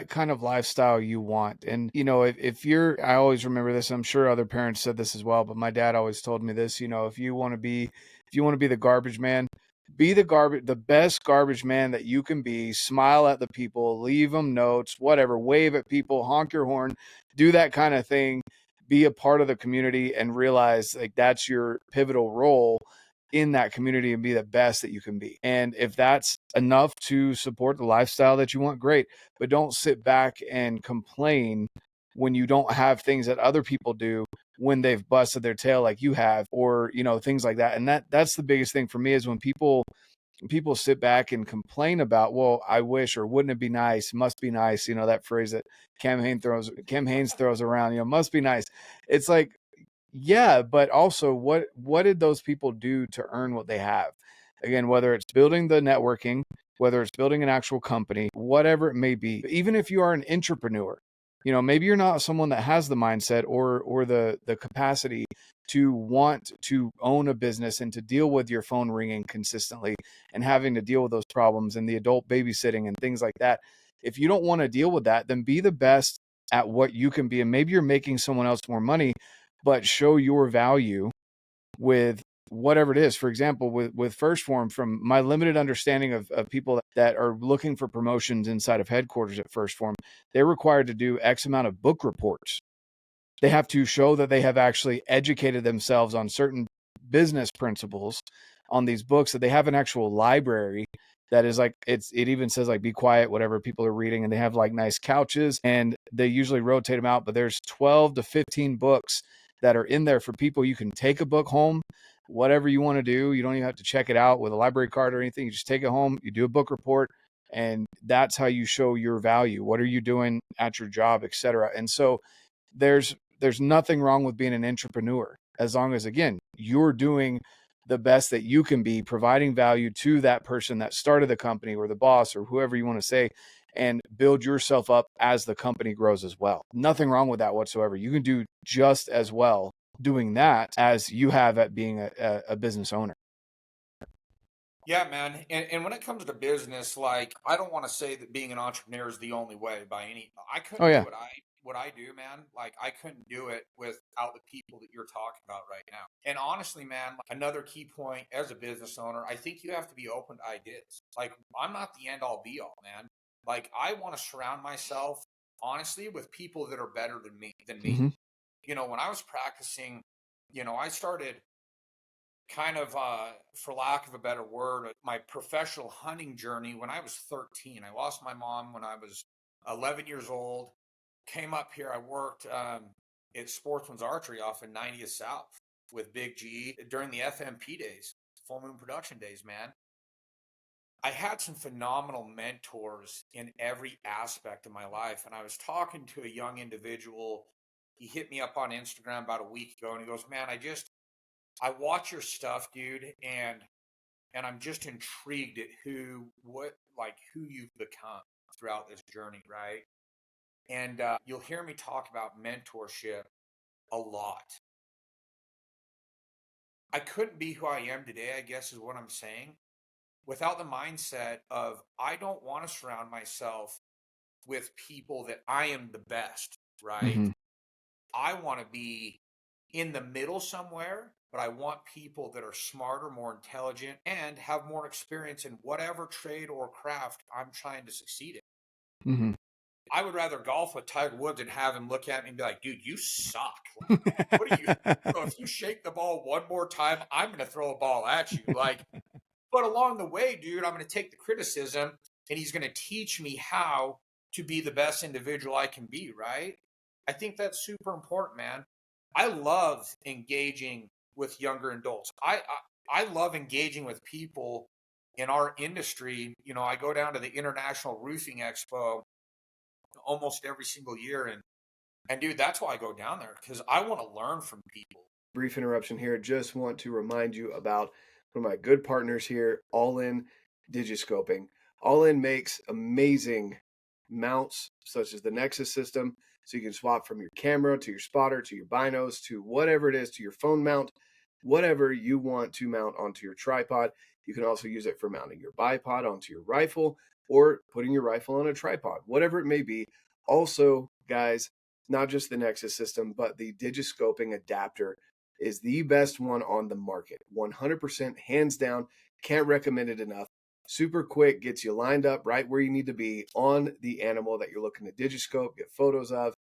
kind of lifestyle you want. And if you're, I always remember this, I'm sure other parents said this as well, but my dad always told me this, if you want to be the garbage man, be the best garbage man that you can be. Smile at the people, leave them notes, whatever, wave at people, honk your horn, do that kind of thing. Be a part of the community and realize like that's your pivotal role in that community, and be the best that you can be. And if that's enough to support the lifestyle that you want, great. But don't sit back and complain when you don't have things that other people do when they've busted their tail like you have, or things like that. And that's the biggest thing for me, is when people sit back and complain about, well, I wish, or wouldn't it be nice, must be nice, that phrase that Cam Hanes throws around, must be nice. It's like, yeah, but also what did those people do to earn what they have? Again, whether it's building the networking, whether it's building an actual company, whatever it may be. Even if you are an entrepreneur, maybe you're not someone that has the mindset or the capacity to want to own a business and to deal with your phone ringing consistently and having to deal with those problems and the adult babysitting and things like that. If you don't want to deal with that, then be the best at what you can be. And maybe you're making someone else more money, but show your value with whatever it is. For example, with Phorm, from my limited understanding of people that are looking for promotions inside of headquarters at Phorm, they're required to do X amount of book reports. They have to show that they have actually educated themselves on certain business principles on these books, that they have an actual library that is like, it even says like, be quiet, whatever people are reading, and they have like nice couches, and they usually rotate them out, but there's 12 to 15 books that are in there for people. You can take a book home, whatever you want to do. You don't even have to check it out with a library card or anything. You just take it home, you do a book report, and that's how you show your value. What are you doing at your job, etc. And so there's nothing wrong with being an entrepreneur, as long as, again, you're doing the best that you can be, providing value to that person that started the company, or the boss, or whoever you want to say, and build yourself up as the company grows as well. Nothing wrong with that whatsoever. You can do just as well doing that as you have at being a business owner. yeah, man. And when it comes to business, like, I don't want to say that being an entrepreneur is the only way by any. I couldn't do what I do, man. Like, I couldn't do it without the people that you're talking about right now. And honestly, man, another key point as a business owner, I think you have to be open to ideas. Like, I'm not the end all be all, man. Like, I want to surround myself, honestly, with people that are better than me. Mm-hmm. When I was practicing, I started kind of, for lack of a better word, my professional hunting journey when I was 13. I lost my mom when I was 11 years old. Came up here. I worked at Sportsman's Archery off in 90th South with Big G during the FMP days, full moon production days, man. I had some phenomenal mentors in every aspect of my life. And I was talking to a young individual. He hit me up on Instagram about a week ago, and he goes, man, I watch your stuff, dude, and I'm just intrigued at who you've become throughout this journey, right? And you'll hear me talk about mentorship a lot. I couldn't be who I am today, I guess is what I'm saying, without the mindset of, I don't want to surround myself with people that I am the best, right? Mm-hmm. I want to be in the middle somewhere, but I want people that are smarter, more intelligent, and have more experience in whatever trade or craft I'm trying to succeed in. Mm-hmm. I would rather golf with Tiger Woods and have him look at me and be like, dude, you suck. What are you? If you shake the ball one more time, I'm going to throw a ball at you. But along the way, dude, I'm going to take the criticism, and he's going to teach me how to be the best individual I can be, right? I think that's super important, man. I love engaging with younger adults. I love engaging with people in our industry. I go down to the International Roofing Expo almost every single year. And dude, that's why I go down there, because I want to learn from people. Brief interruption here. Just want to remind you about one of my good partners here, Ollin Digiscoping. Ollin makes amazing mounts such as the Nexus system, so you can swap from your camera to your spotter to your binos to whatever it is, to your phone mount, whatever you want to mount onto your tripod. You can also use it for mounting your bipod onto your rifle or putting your rifle on a tripod, whatever it may be. Also, guys, not just the Nexus system, but the Digiscoping adapter is the best one on the market. 100% hands down. Can't recommend it enough. Super quick, gets you lined up right where you need to be on the animal that you're looking to digiscope, get photos of.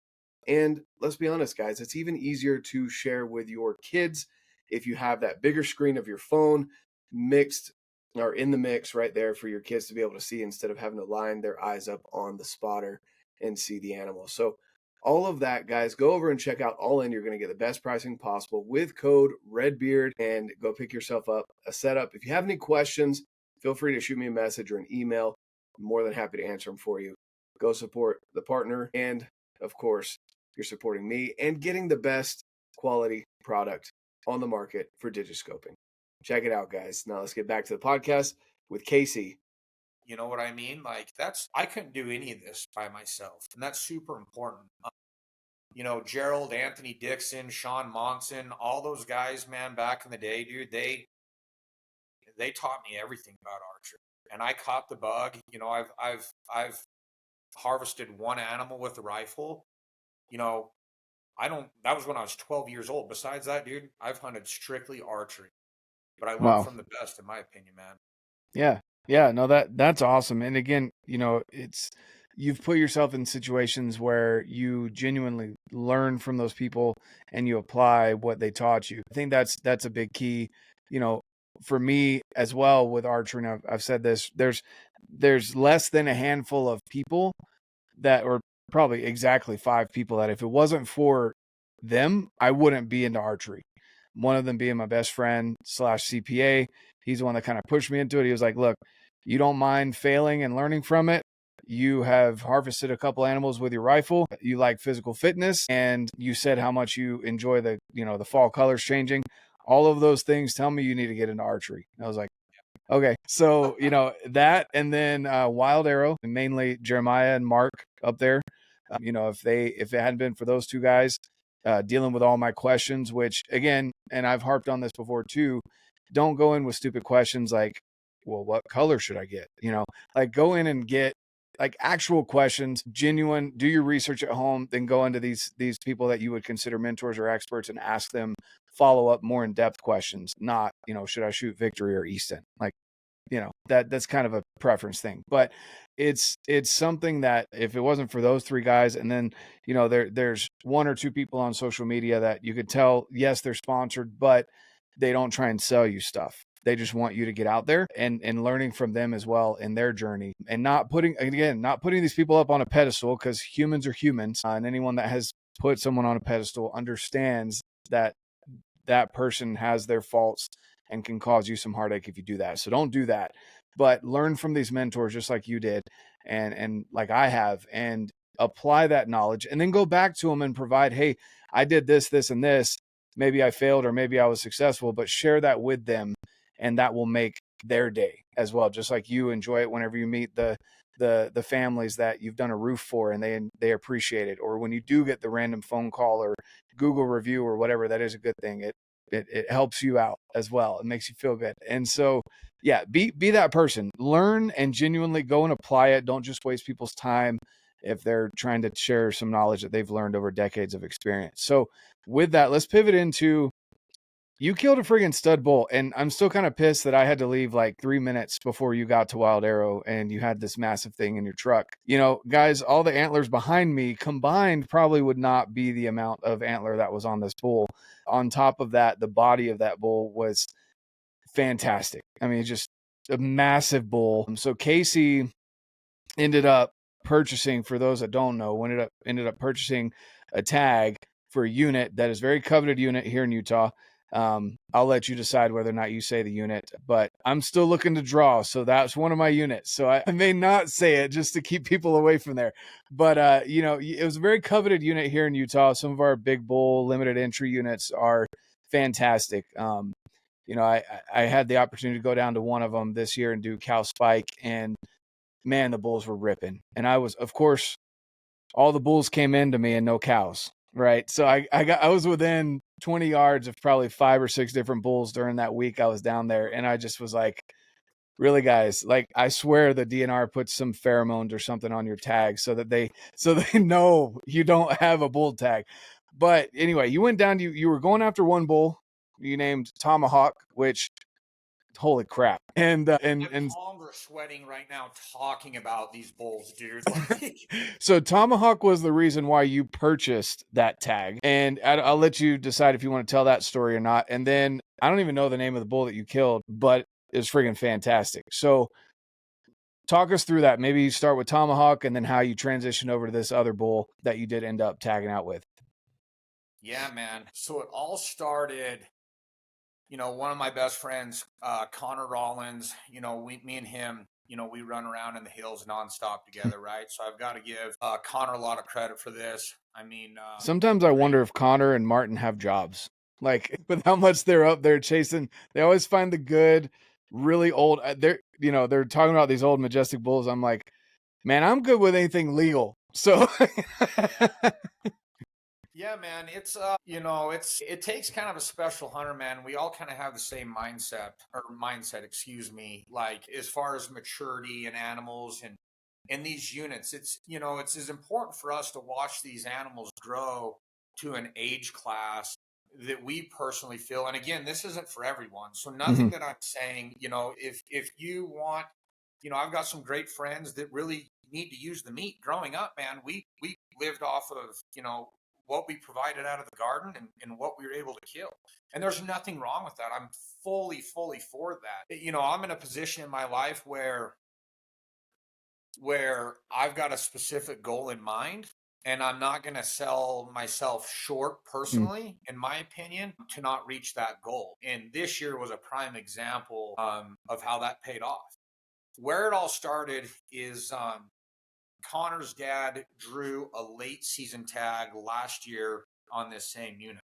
And let's be honest, guys, it's even easier to share with your kids if you have that bigger screen of your phone mixed or in the mix right there for your kids to be able to see, instead of having to line their eyes up on the spotter and see the animal. So all of that, guys, go over and check out Ollin. You're going to get the best pricing possible with code REDBEARD, and go pick yourself up a setup. If you have any questions, feel free to shoot me a message or an email. I'm more than happy to answer them for you. Go support the partner, and of course, you're supporting me and getting the best quality product on the market for digiscoping. Check it out, guys. Now let's get back to the podcast with Casey. You know what I mean? Like, I couldn't do any of this by myself, and that's super important. You know, Gerald, Anthony Dixon, Sean Monson, all those guys, man, back in the day, dude, they taught me everything about archery, and I caught the bug. You know, I've harvested one animal with a rifle. You know, that was when I was 12 years old. Besides that, dude, I've hunted strictly archery, but I learned from the best, in my opinion, man. Yeah. Yeah, no, that's awesome. And again, you know, you've put yourself in situations where you genuinely learn from those people and you apply what they taught you. I think that's a big key, you know, for me as well with archery. And I've said this, there's less than a handful of people that, or probably exactly 5 people, that if it wasn't for them, I wouldn't be into archery. One of them being my best friend / CPA. He's the one that kind of pushed me into it. He was like, look, you don't mind failing and learning from it. You have harvested a couple animals with your rifle. You like physical fitness, and you said how much you enjoy the fall colors changing. All of those things tell me you need to get into archery. And I was like, okay. So, you know, that, and then Wild Arrow, and mainly Jeremiah and Mark up there. You know, if it hadn't been for those 2 guys dealing with all my questions, which again, and I've harped on this before too, don't go in with stupid questions like, well, what color should I get? You know, like, go in and get like actual questions, genuine, do your research at home, then go into these people that you would consider mentors or experts and ask them follow up, more in-depth questions, not, you know, should I shoot Victory or Easton? Like, you know, that's kind of a preference thing, but it's something that if it wasn't for those 3 guys, and then, you know, there's 1 or 2 people on social media that you could tell, yes, they're sponsored, but they don't try and sell you stuff. They just want you to get out there and learning from them as well in their journey, and not putting these people up on a pedestal, because humans are humans. And anyone that has put someone on a pedestal understands that that person has their faults and can cause you some heartache if you do that. So don't do that, but learn from these mentors just like you did and like I have, and apply that knowledge, and then go back to them and provide, hey, I did this, this, and this. Maybe I failed or maybe I was successful, but share that with them, and that will make their day as well. Just like you enjoy it whenever you meet the families that you've done a roof for and they appreciate it. Or when you do get the random phone call or Google review or whatever, that is a good thing. It helps you out as well. It makes you feel good. And so, yeah, be that person. Learn and genuinely go and apply it. Don't just waste people's time if they're trying to share some knowledge that they've learned over decades of experience. So with that, let's pivot into, you killed a friggin' stud bull, and I'm still kind of pissed that I had to leave like 3 minutes before you got to Wild Arrow and you had this massive thing in your truck. You know, guys, all the antlers behind me combined probably would not be the amount of antler that was on this bull. On top of that, the body of that bull was fantastic. I mean, just a massive bull. So Casey ended up purchasing, for those that don't know, ended up purchasing a tag for a unit that is very coveted unit here in Utah. I'll let you decide whether or not you say the unit, but I'm still looking to draw. So that's one of my units. So I may not say it just to keep people away from there. But, it was a very coveted unit here in Utah. Some of our big bull limited entry units are fantastic. I had the opportunity to go down to one of them this year and do cow spike, and man, the bulls were ripping. And I was, of course, all the bulls came into me and no cows. Right. So I was within 20 yards of probably 5 or 6 different bulls during that week I was down there. And I just was like, really, guys, like, I swear the DNR puts some pheromones or something on your tag so they know you don't have a bull tag. But anyway, you went down, you were going after one bull you named Tomahawk, which, holy crap. And palms are sweating right now talking about these bulls, dude. So Tomahawk was the reason why you purchased that tag. And I'll let you decide if you want to tell that story or not. And then I don't even know the name of the bull that you killed, but it's friggin' fantastic. So talk us through that. Maybe you start with Tomahawk and then how you transition over to this other bull that you did end up tagging out with. Yeah, man. So it all started, one of my best friends, Connor Rollins, me and him, we run around in the hills nonstop together, right? So I've got to give Connor a lot of credit for this. I mean, sometimes I wonder if Connor and Martin have jobs, like, with how much they're up there chasing. They always find the good, really old. They're talking about these old majestic bulls. I'm like, man, I'm good with anything legal. So. Yeah, man, it's it takes kind of a special hunter, man. We all kind of have the same mindset, excuse me, like as far as maturity and animals and in these units. It's as important for us to watch these animals grow to an age class that we personally feel. And again, this isn't for everyone. So nothing that I'm saying, if you want, I've got some great friends that really need to use the meat. Growing up, man, we lived off of, what we provided out of the garden and what we were able to kill. And there's nothing wrong with that. I'm fully for that. I'm in a position in my life where I've got a specific goal in mind, and I'm not going to sell myself short personally, in my opinion, to not reach that goal. And this year was a prime example of how that paid off. Where it all started is Connor's dad drew a late season tag last year on this same unit.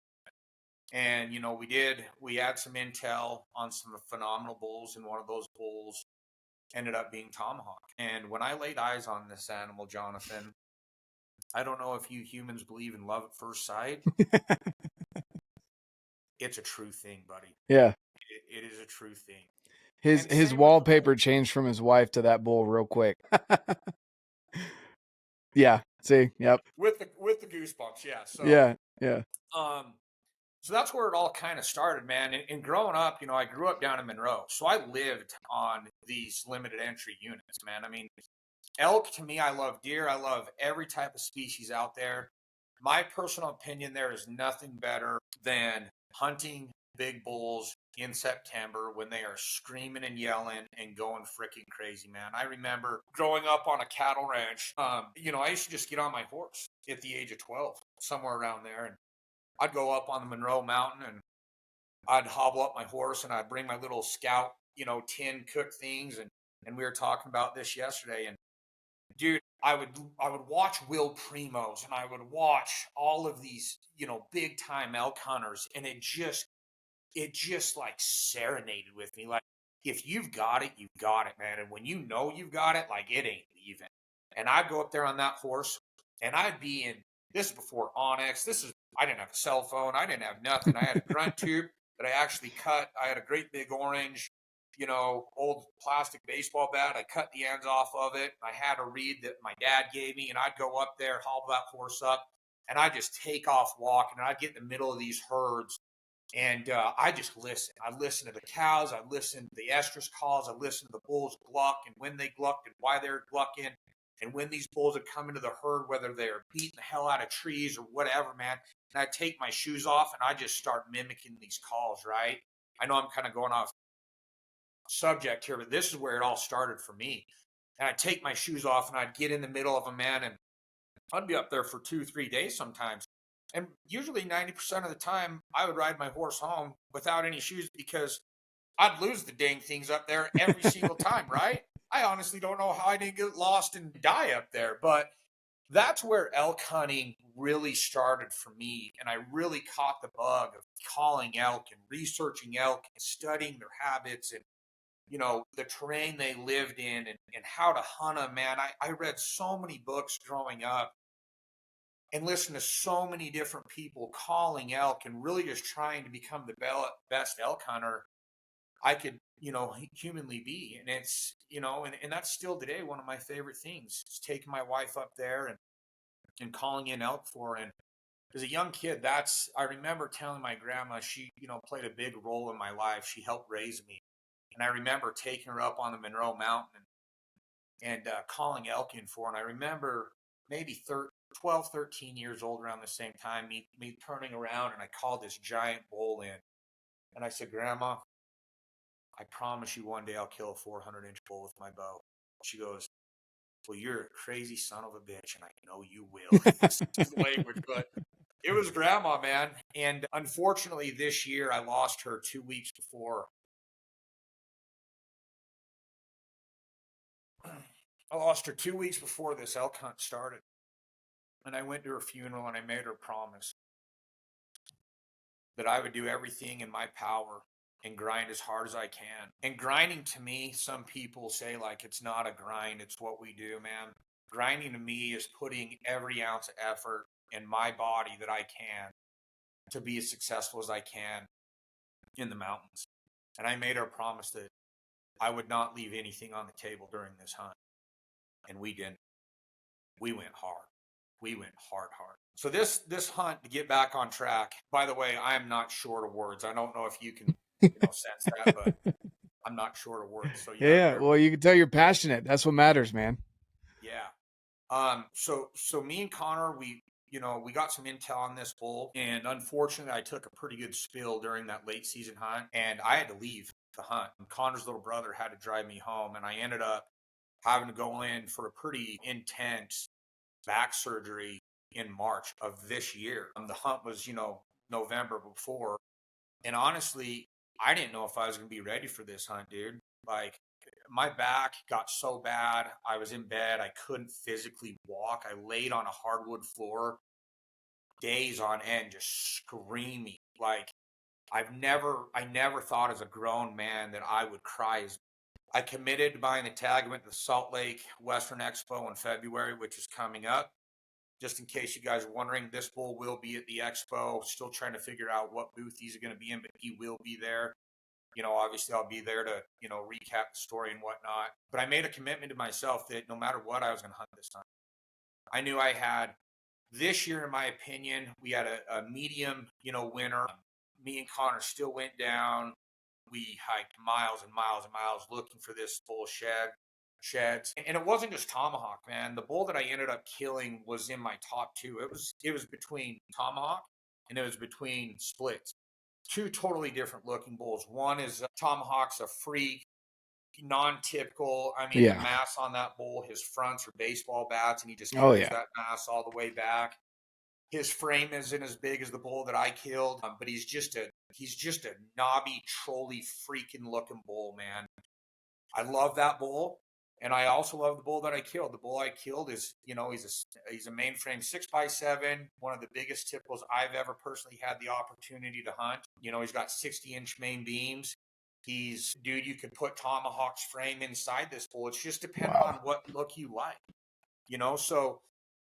And, we had some intel on some phenomenal bulls, and one of those bulls ended up being Tomahawk. And when I laid eyes on this animal, Jonathan, I don't know if you humans believe in love at first sight. It's a true thing, buddy. Yeah. It is a true thing. His wallpaper changed from his wife to that bull real quick. Yeah. See. Yep. With the goosebumps. Yeah. So yeah. So that's where it all kind of started, man. And growing up, I grew up down in Monroe, so I lived on these limited entry units, man. I mean, elk, to me, I love deer. I love every type of species out there. My personal opinion, there is nothing better than hunting big bulls in September when they are screaming and yelling and going freaking crazy, man. I remember growing up on a cattle ranch, I used to just get on my horse at the age of 12, somewhere around there. And I'd go up on the Monroe Mountain and I'd hobble up my horse and I'd bring my little Scout, tin cooked things. And we were talking about this yesterday. And dude, I would watch Will Primos and I would watch all of these, big time elk hunters. And it just like serenaded with me. Like, if you've got it, you've got it, man. And when you've got it, like, it ain't leaving. And I'd go up there on that horse and I'd be in, this is before Onyx. I didn't have a cell phone. I didn't have nothing. I had a grunt tube that I actually cut. I had a great big orange, old plastic baseball bat. I cut the ends off of it. I had a reed that my dad gave me, and I'd go up there, hobble that horse up, and I'd just take off walking, and I'd get in the middle of these herds, and I just listen. I listen to the cows. I listen to the estrus calls. I listen to the bulls gluck and when they glucked and why they're glucking. And when these bulls would come into the herd, whether they're beating the hell out of trees or whatever, man, and I'd take my shoes off and I just start mimicking these calls, right? I know I'm kind of going off subject here, but this is where it all started for me. And I'd take my shoes off and I'd get in the middle of a man, and I'd be up there for 2-3 days sometimes. And usually 90% of the time, I would ride my horse home without any shoes because I'd lose the dang things up there every single time, right? I honestly don't know how I didn't get lost and die up there, but that's where elk hunting really started for me. And I really caught the bug of calling elk and researching elk and studying their habits and, you know, the terrain they lived in and how to hunt them, man. I read so many books growing up and listened to so many different people calling elk and really just trying to become the best elk hunter I could, you know, humanly be. And it's, you know, and that's still today one of my favorite things is taking my wife up there and calling in elk for her. And as a young kid, I remember telling my grandma, she, you know, played a big role in my life. She helped raise me. And I remember taking her up on the Monroe Mountain and calling elk in for her. And I remember maybe 12, 13 years old around the same time, me turning around and I called this giant bull in. And I said, Grandma, I promise you one day I'll kill a 400-inch bull with my bow. She goes, well, you're a crazy son of a bitch, and I know you will. This is the language, but it was Grandma, man. And unfortunately, this year I lost her 2 weeks before. I lost her 2 weeks before this elk hunt started. And I went to her funeral and I made her promise that I would do everything in my power and grind as hard as I can. And grinding to me, some people say like it's not a grind, it's what we do, man. Grinding to me is putting every ounce of effort in my body that I can to be as successful as I can in the mountains. And I made her promise that I would not leave anything on the table during this hunt. And we didn't. We went hard. We went hard. So this hunt, to get back on track, by the way, I am not short of words. I don't know if you can sense that, but I'm not short of words. So yeah, well, you can tell you're passionate. That's what matters, man. Yeah. So me and Connor, we got some intel on this bull, and unfortunately, I took a pretty good spill during that late season hunt, and I had to leave the hunt. And Connor's little brother had to drive me home, and I ended up having to go in for a pretty intense back surgery in March of this year. The hunt was, November before. And honestly, I didn't know if I was going to be ready for this hunt, dude. Like, my back got so bad. I was in bed. I couldn't physically walk. I laid on a hardwood floor days on end, just screaming. Like, I never thought as a grown man that I would cry. I committed to buying the tag. I went to the Salt Lake Western Expo in February, which is coming up. Just in case you guys are wondering, this bull will be at the expo. Still trying to figure out what booth he's going to be in, but he will be there. Obviously I'll be there to, recap the story and whatnot. But I made a commitment to myself that no matter what, I was going to hunt this time. I knew I had this year, in my opinion, we had a medium, winner. Me and Connor still went down. We hiked miles and miles and miles looking for this bull sheds. And it wasn't just Tomahawk, man. The bull that I ended up killing was in my top two. It was between Tomahawk and it was between Splits. Two totally different looking bulls. One is Tomahawk's a freak, non-typical. I mean, The mass on that bull, his fronts are baseball bats, and he just carries that mass all the way back. His frame isn't as big as the bull that I killed, but he's just a knobby, trolly, freaking looking bull, man. I love that bull. And I also love the bull that I killed. The bull I killed is, he's a mainframe 6x7, one of the biggest tipples I've ever personally had the opportunity to hunt. He's got 60-inch main beams. You could put Tomahawk's frame inside this bull. It's just depending on what look you like,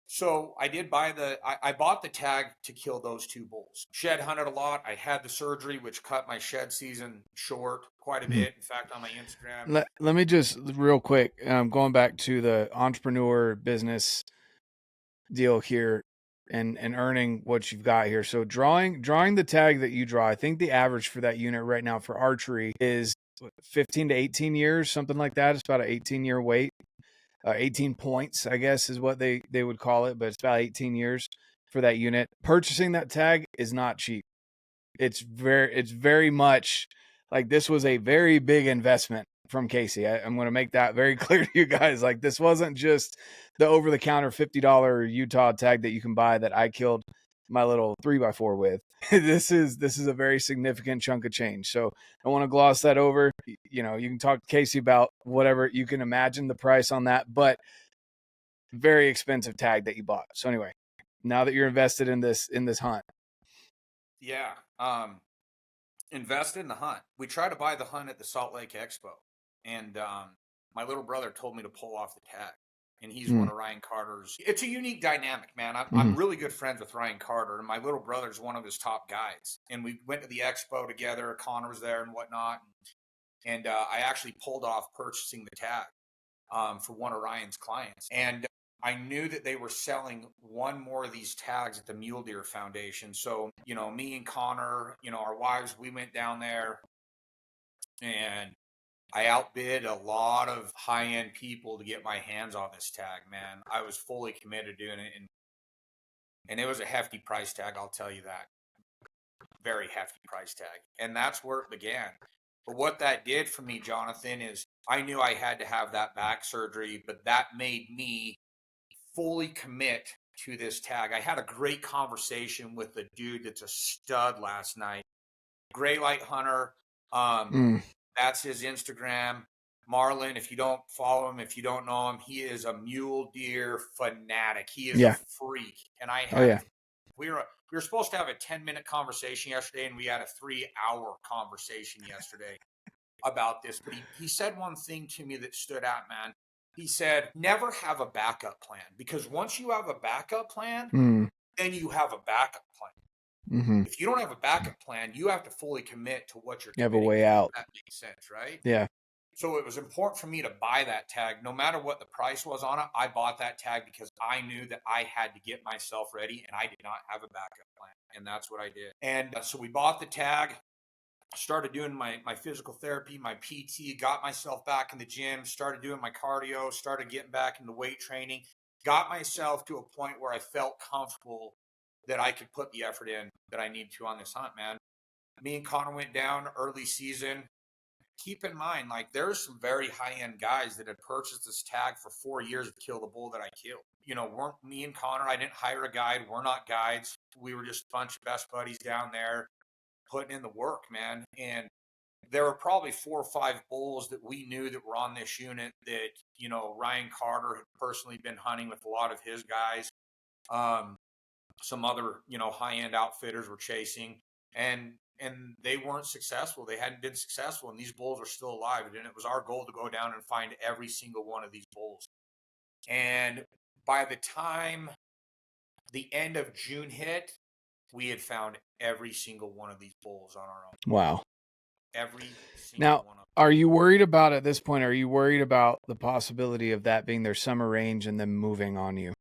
So I did I bought the tag to kill those two bulls. Shed hunted a lot. I had the surgery, which cut my shed season short quite a bit. In fact, on my Instagram. Let me just real quick, going back to the entrepreneur business deal here and earning what you've got here. So drawing the tag that you draw, I think the average for that unit right now for archery is 15 to 18 years, something like that. It's about an 18-year wait. 18 points, I guess, is what they would call it, but it's about 18 years for that unit. Purchasing that tag is not cheap. It's very much like this was a very big investment from Casey. I'm going to make that very clear to you guys. Like, this wasn't just the over-the-counter $50 Utah tag that you can buy that I killed. my little 3x4 with. This is a very significant chunk of change. So I want to gloss that over. You know, you can talk to Casey about whatever you can imagine the price on that, but very expensive tag that you bought. So anyway, now that you're invested in this hunt. Yeah. Invest in the hunt. We tried to buy the hunt at the Salt Lake Expo, and my little brother told me to pull off the tag. And he's one of Ryan Carter's. It's a unique dynamic, man. I'm really good friends with Ryan Carter, and my little brother's one of his top guys. And we went to the expo together. Connor was there and whatnot. And I actually pulled off purchasing the tag for one of Ryan's clients. And I knew that they were selling one more of these tags at the Mule Deer Foundation. So, you know, me and Connor, you know, our wives, we went down there, and I outbid a lot of high-end people to get my hands on this tag, man. I was fully committed to doing it, and it was a hefty price tag, I'll tell you that. Very hefty price tag. And that's where it began. But what that did for me, Jonathan, is I knew I had to have that back surgery, but that made me fully commit to this tag. I had a great conversation with the dude that's a stud last night. Gray light hunter. That's his Instagram. Marlon, if you don't follow him, if you don't know him, he is a mule deer fanatic. He is a freak. And I had, we were supposed to have a 10-minute conversation yesterday, and we had a 3-hour conversation yesterday about this. But he said one thing to me that stood out, man. He said, never have a backup plan, because once you have a backup plan, then you have a backup plan. If you don't have a backup plan, you have to fully commit to what you're committing. You have a way out. That makes sense, right? Yeah. So it was important for me to buy that tag. No matter what the price was on it, I bought that tag because I knew that I had to get myself ready, and I did not have a backup plan. And that's what I did. And so we bought the tag, started doing my physical therapy, my PT, got myself back in the gym, started doing my cardio, started getting back into weight training, got myself to a point where I felt comfortable that I could put the effort in that I need to on this hunt, man. Me and Connor went down early season. Keep in mind, like, there's some very high-end guys that had purchased this tag for 4 years to kill the bull that I killed. You know, weren't me and Connor, I didn't hire a guide. We're not guides. We were just a bunch of best buddies down there putting in the work, man. And there were probably 4 or 5 bulls that we knew that were on this unit that, you know, Ryan Carter had personally been hunting with a lot of his guys. Some other, you know, high-end outfitters were chasing, and they weren't successful. They hadn't been successful, and these bulls are still alive. And it was our goal to go down and find every single one of these bulls. And by the time the end of June hit, we had found every single one of these bulls on our own. Wow. Every single one of them. Are you worried about, at this point, are you worried about the possibility of that being their summer range and them moving on you?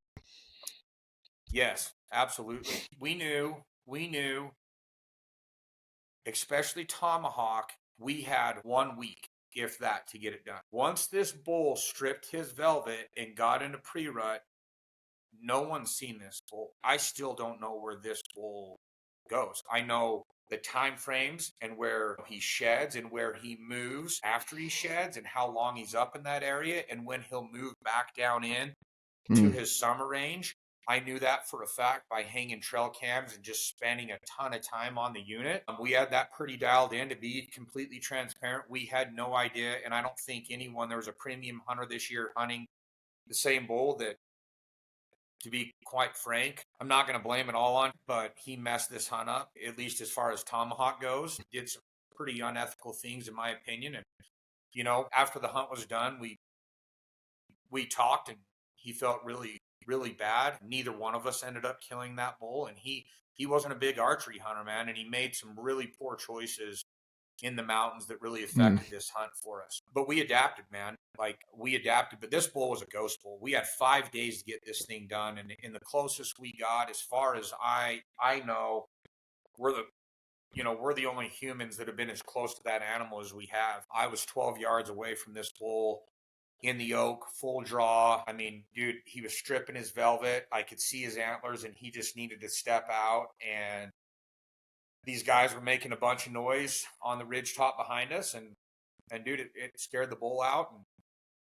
Yes, absolutely. We knew, especially Tomahawk, we had 1 week, if that, to get it done. Once this bull stripped his velvet and got into pre-rut, no one's seen this bull. I still don't know where this bull goes. I know the time frames and where he sheds and where he moves after he sheds and how long he's up in that area and when he'll move back down in to his summer range. I knew that for a fact by hanging trail cams and just spending a ton of time on the unit. We had that pretty dialed in. To be completely transparent, we had no idea, and I don't think anyone, there was a premium hunter this year hunting the same bull that, to be quite frank, I'm not going to blame it all on, but he messed this hunt up, at least as far as Tomahawk goes. Did some pretty unethical things, in my opinion. And, you know, after the hunt was done, we talked, and he felt really bad. Neither one of us ended up killing that bull, and he wasn't a big archery hunter, man, and he made some really poor choices in the mountains that really affected this hunt for us. But we adapted, man. Like, we adapted, but this bull was a ghost bull. We had 5 days to get this thing done, and the closest we got, as far as I know, we're the only humans that have been as close to that animal as we have. I was 12 yards away from this bull in the oak, full draw. I mean, dude, he was stripping his velvet. I could see his antlers, and he just needed to step out. And these guys were making a bunch of noise on the ridge top behind us. And dude, it scared the bull out. And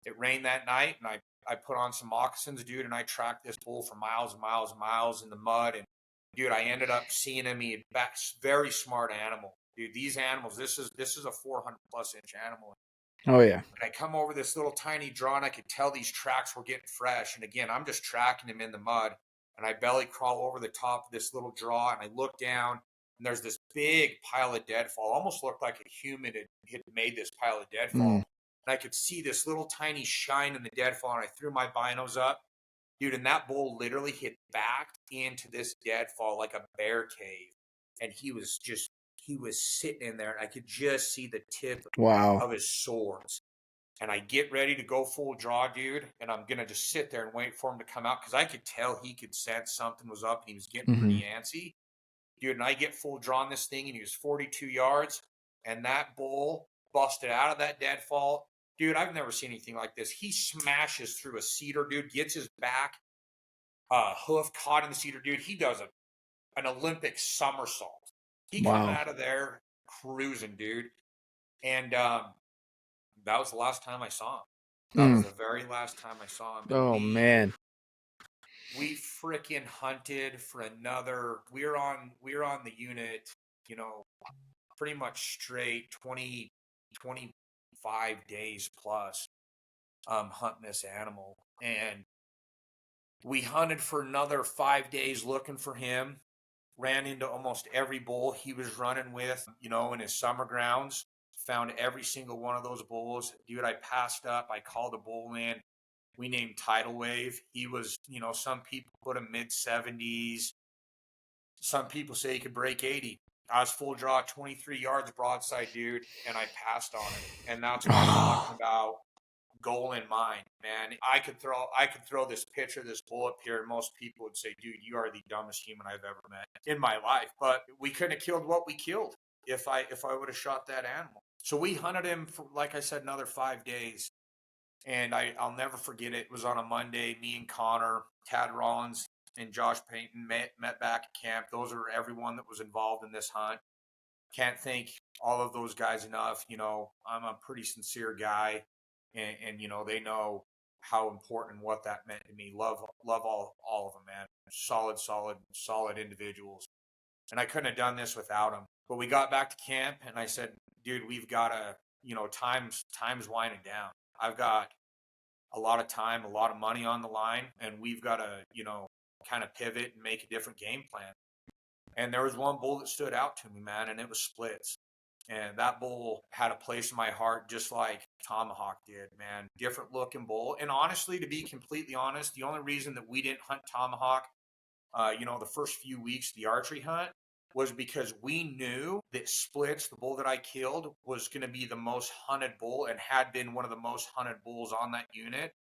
it rained that night, and I put on some moccasins, dude, and I tracked this bull for miles and miles and miles in the mud. And dude, I ended up seeing him. He had very smart animal, dude. These animals, this is a 400+ inch animal. Oh yeah. And I come over this little tiny draw, and I could tell these tracks were getting fresh. And again, I'm just tracking him in the mud, and I belly crawl over the top of this little draw, and I look down, and there's this big pile of deadfall. Almost looked like a human had made this pile of deadfall. And I could see this little tiny shine in the deadfall, and I threw my binos up, dude, and that bull literally hit back into this deadfall like a bear cave. And he was sitting in there, and I could just see the tip of his swords. And I get ready to go full draw, dude, and I'm going to just sit there and wait for him to come out because I could tell he could sense something was up, and he was getting pretty antsy. Dude, and I get full draw on this thing, and he was 42 yards, and that bull busted out of that deadfall. Dude, I've never seen anything like this. He smashes through a cedar, dude, gets his back hoof caught in the cedar, dude. He does an Olympic somersault. He come out of there cruising, dude. And that was the last time I saw him. That was the very last time I saw him. And man. We freaking hunted for another. We were on the unit, you know, pretty much straight 25 days plus hunting this animal. And we hunted for another 5 days looking for him. Ran into almost every bull he was running with, you know, in his summer grounds. Found every single one of those bulls. Dude, I passed up. I called a bull in. We named Tidal Wave. He was, you know, some people put him mid-70s. Some people say he could break 80. I was full draw, 23 yards broadside, dude, and I passed on him. And that's what I'm talking about. Goal in mind, man. I could throw this picture of this bull up here, and most people would say, dude, you are the dumbest human I've ever met in my life. But we couldn't have killed what we killed if I would have shot that animal. So we hunted him for, like I said, another 5 days. And I'll never forget it. It was on a Monday. Me and Connor, Tad Rollins, and Josh Payton met back at camp. Those are everyone that was involved in this hunt. Can't thank all of those guys enough. You know, I'm a pretty sincere guy. And you know, they know how important what that meant to me. Love all of them, man. Solid individuals. And I couldn't have done this without them. But we got back to camp, and I said, dude, we've got to, you know, time's winding down. I've got a lot of time, a lot of money on the line, and we've got to, you know, kind of pivot and make a different game plan. And there was one bull that stood out to me, man, and it was splits. And that bull had a place in my heart just like Tomahawk did, man. Different looking bull. And honestly, to be completely honest, the only reason that we didn't hunt Tomahawk, you know, the first few weeks of the archery hunt was because we knew that Splits, the bull that I killed, was going to be the most hunted bull and had been one of the most hunted bulls on that unit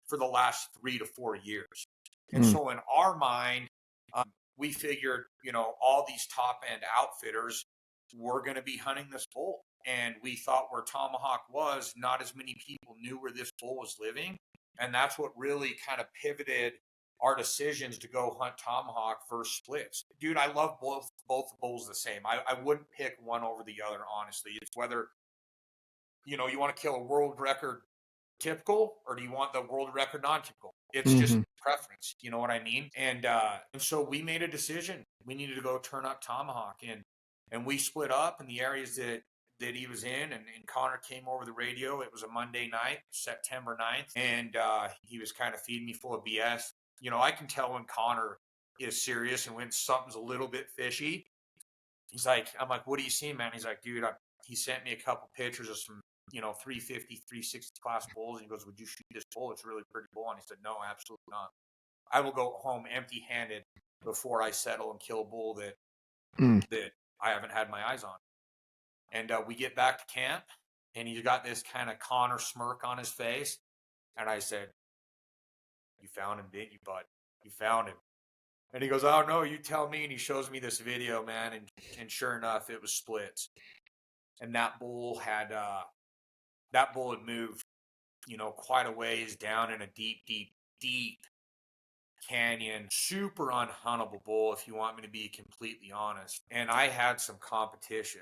for the last 3 to 4 years. And so in our mind, we figured, you know, all these top end outfitters were going to be hunting this bull. And we thought where Tomahawk was, not as many people knew where this bull was living. And that's what really kind of pivoted our decisions to go hunt Tomahawk versus Splits. Dude, I love both bulls the same. I wouldn't pick one over the other, honestly. It's whether, you know, you want to kill a world record typical or do you want the world record non-typical? It's just preference. You know what I mean? And so we made a decision. We needed to go turn up Tomahawk, and we split up in the areas that he was in, and Connor came over the radio. It was a Monday night, September 9th, and he was kind of feeding me full of BS. You know, I can tell when Connor is serious and when something's a little bit fishy. He's like, I'm like, what are you seeing, man? He's like, dude, he sent me a couple pictures of some, you know, 350, 360 class bulls. And he goes, would you shoot this bull? It's a really pretty bull. And he said, no, absolutely not. I will go home empty handed before I settle and kill a bull that I haven't had my eyes on. And we get back to camp, and he's got this kind of Connor smirk on his face. And I said, you found him, didn't you, bud? You found him. And he goes, oh, no, you tell me. And he shows me this video, man. And sure enough, it was Splits. And that bull had moved, you know, quite a ways down in a deep canyon. Super unhuntable bull, if you want me to be completely honest. And I had some competition.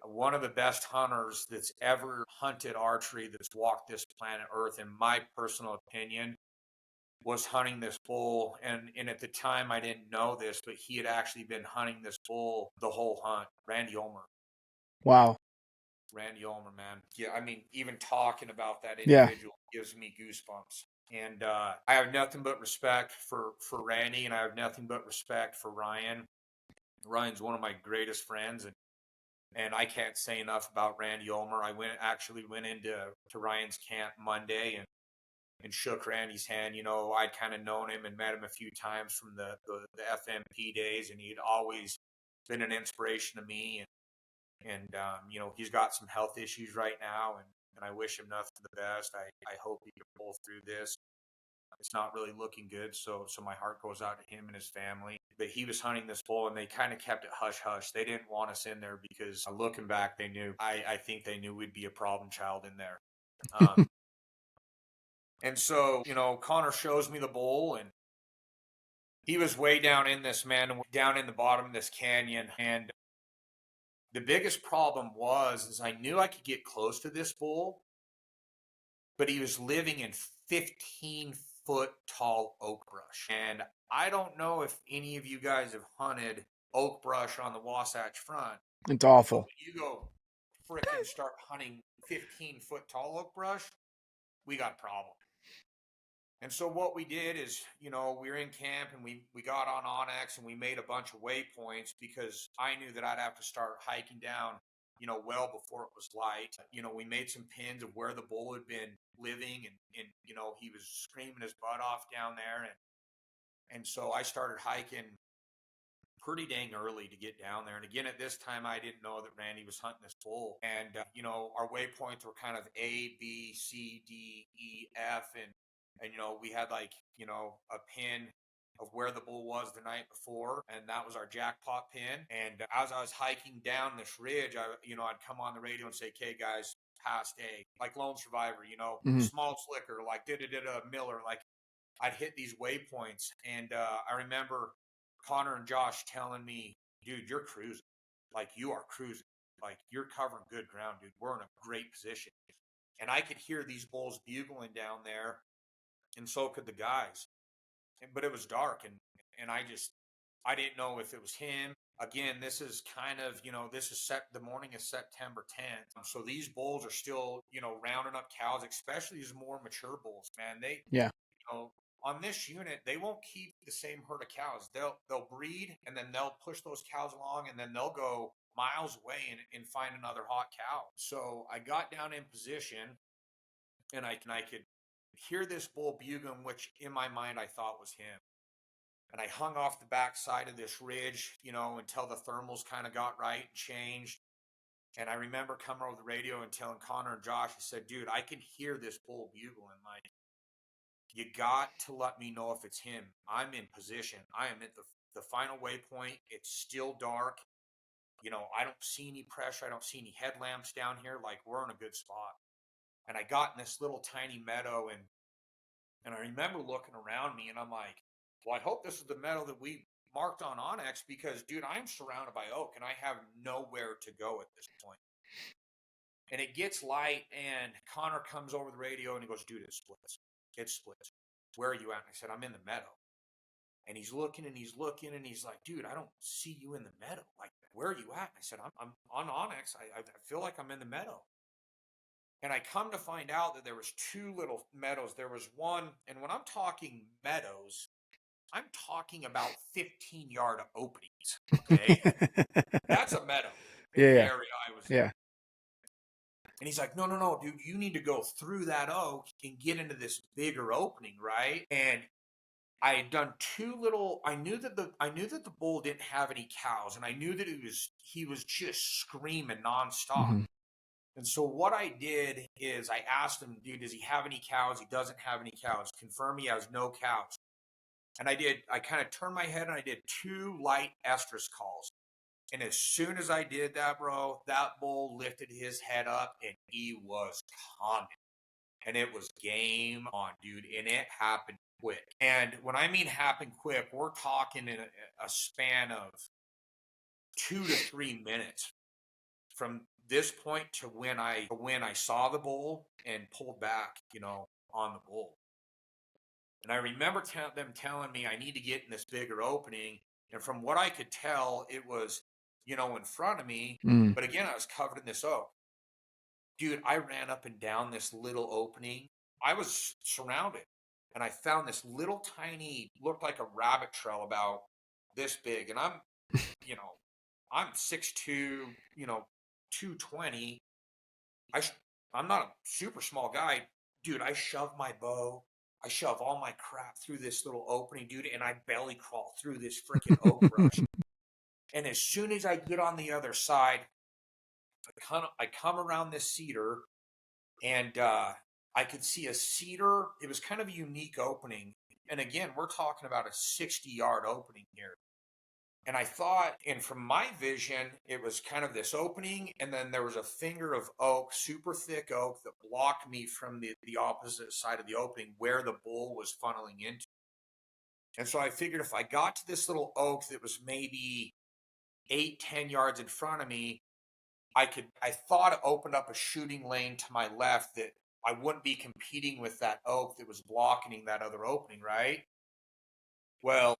One of the best hunters that's ever hunted archery, that's walked this planet Earth, in my personal opinion, was hunting this bull, and at the time I didn't know this, but he had actually been hunting this bull the whole hunt. Randy Ulmer. Wow. Randy Ulmer, man. Yeah, I mean, even talking about that Yeah. individual gives me goosebumps. And I have nothing but respect for Randy, and I have nothing but respect for Ryan. Ryan's one of my greatest friends, and I can't say enough about Randy Ulmer. I actually went into Ryan's camp Monday and shook Randy's hand. You know, I'd kind of known him and met him a few times from the FMP days, and he'd always been an inspiration to me. And you know, he's got some health issues right now, and I wish him nothing but the best. I hope he can pull through this. It's not really looking good, so my heart goes out to him and his family. But he was hunting this bull, and they kind of kept it hush-hush. They didn't want us in there because, looking back, they knew. I think they knew we'd be a problem child in there. And so, you know, Connor shows me the bull, and he was way down in this, man, down in the bottom of this canyon. And the biggest problem is I knew I could get close to this bull, but he was living in 15-foot tall oak brush. And I don't know if any of you guys have hunted oak brush on the Wasatch Front. It's awful. When you go freaking start hunting 15-foot tall oak brush, we got a problem. And so what we did is, you know, we were in camp and we got on Onyx and we made a bunch of waypoints because I knew that I'd have to start hiking down, you know, well before it was light. You know, we made some pins of where the bull had been living and you know, he was screaming his butt off down there. And so I started hiking pretty dang early to get down there. And again, at this time, I didn't know that Randy was hunting this bull. And, you know, our waypoints were kind of A, B, C, D, E, F. And, you know, we had like, you know, a pin of where the bull was the night before. And that was our jackpot pin. And as I was hiking down this ridge, I'd come on the radio and say, okay, guys, past A, like Lone Survivor, you know, small slicker, like Miller, like I'd hit these waypoints. And I remember Connor and Josh telling me, dude, you're cruising. Like, you are cruising. Like, you're covering good ground, dude. We're in a great position. And I could hear these bulls bugling down there, and so could the guys. But it was dark, and I didn't know if it was him. Again, this is kind of, you know, this is the morning of September 10th. So these bulls are still, you know, rounding up cows, especially these more mature bulls, man. You know, on this unit, they won't keep the same herd of cows. They'll breed, and then they'll push those cows along, and then they'll go miles away and find another hot cow. So I got down in position, and I could hear this bull bugling, which in my mind I thought was him. And I hung off the back side of this ridge, you know, until the thermals kind of got right and changed. And I remember coming over the radio and telling Connor and Josh, I said, dude, I can hear this bull bugling. Like, you got to let me know if it's him. I'm in position. I am at the final waypoint. It's still dark. You know, I don't see any pressure. I don't see any headlamps down here. Like, we're in a good spot. And I got in this little tiny meadow, and I remember looking around me, and I'm like, well, I hope this is the meadow that we marked on Onyx, because, dude, I'm surrounded by oak, and I have nowhere to go at this point. And it gets light, and Connor comes over the radio, and he goes, dude, it splits. It splits. Where are you at? And I said, I'm in the meadow. And he's looking, and he's like, dude, I don't see you in the meadow. Like, where are you at? And I said, I'm on Onyx. I feel like I'm in the meadow. And I come to find out that there was two little meadows. There was one, and when I'm talking meadows, I'm talking about 15-yard openings. Okay? That's a meadow in the area I was in. Yeah. And he's like, no, dude, you need to go through that oak and get into this bigger opening, right? And I had done I knew that the bull didn't have any cows, and I knew that he was just screaming nonstop. And so what I did is I asked him, dude, does he have any cows? He doesn't have any cows. Confirm he has no cows. And I kind of turned my head and I did 2 light estrus calls. And as soon as I did that, bro, that bull lifted his head up and he was coming. And it was game on, dude. And it happened quick. And when I mean happen quick, we're talking in a span of 2 to 3 minutes from this point to when I saw the bull and pulled back, you know, on the bull. And I remember them telling me I need to get in this bigger opening. And from what I could tell, it was, you know, in front of me. Mm. But again, I was covered in this oak. Dude, I ran up and down this little opening. I was surrounded. And I found this little tiny, looked like a rabbit trail about this big. And I'm, you know, I'm 6'2", you know, 220. I'm not a super small guy. Dude, I shove my bow. I shove all my crap through this little opening, dude, and I belly crawl through this freaking oak brush. And as soon as I get on the other side, I come around this cedar, and I could see a cedar. It was kind of a unique opening. And again, we're talking about a 60-yard opening here. And I thought, and from my vision, it was kind of this opening, and then there was a finger of oak, super thick oak, that blocked me from the opposite side of the opening where the bull was funneling into. And so I figured if I got to this little oak that was maybe 8-10 yards in front of me, I thought it opened up a shooting lane to my left that I wouldn't be competing with that oak that was blocking that other opening, right? Well,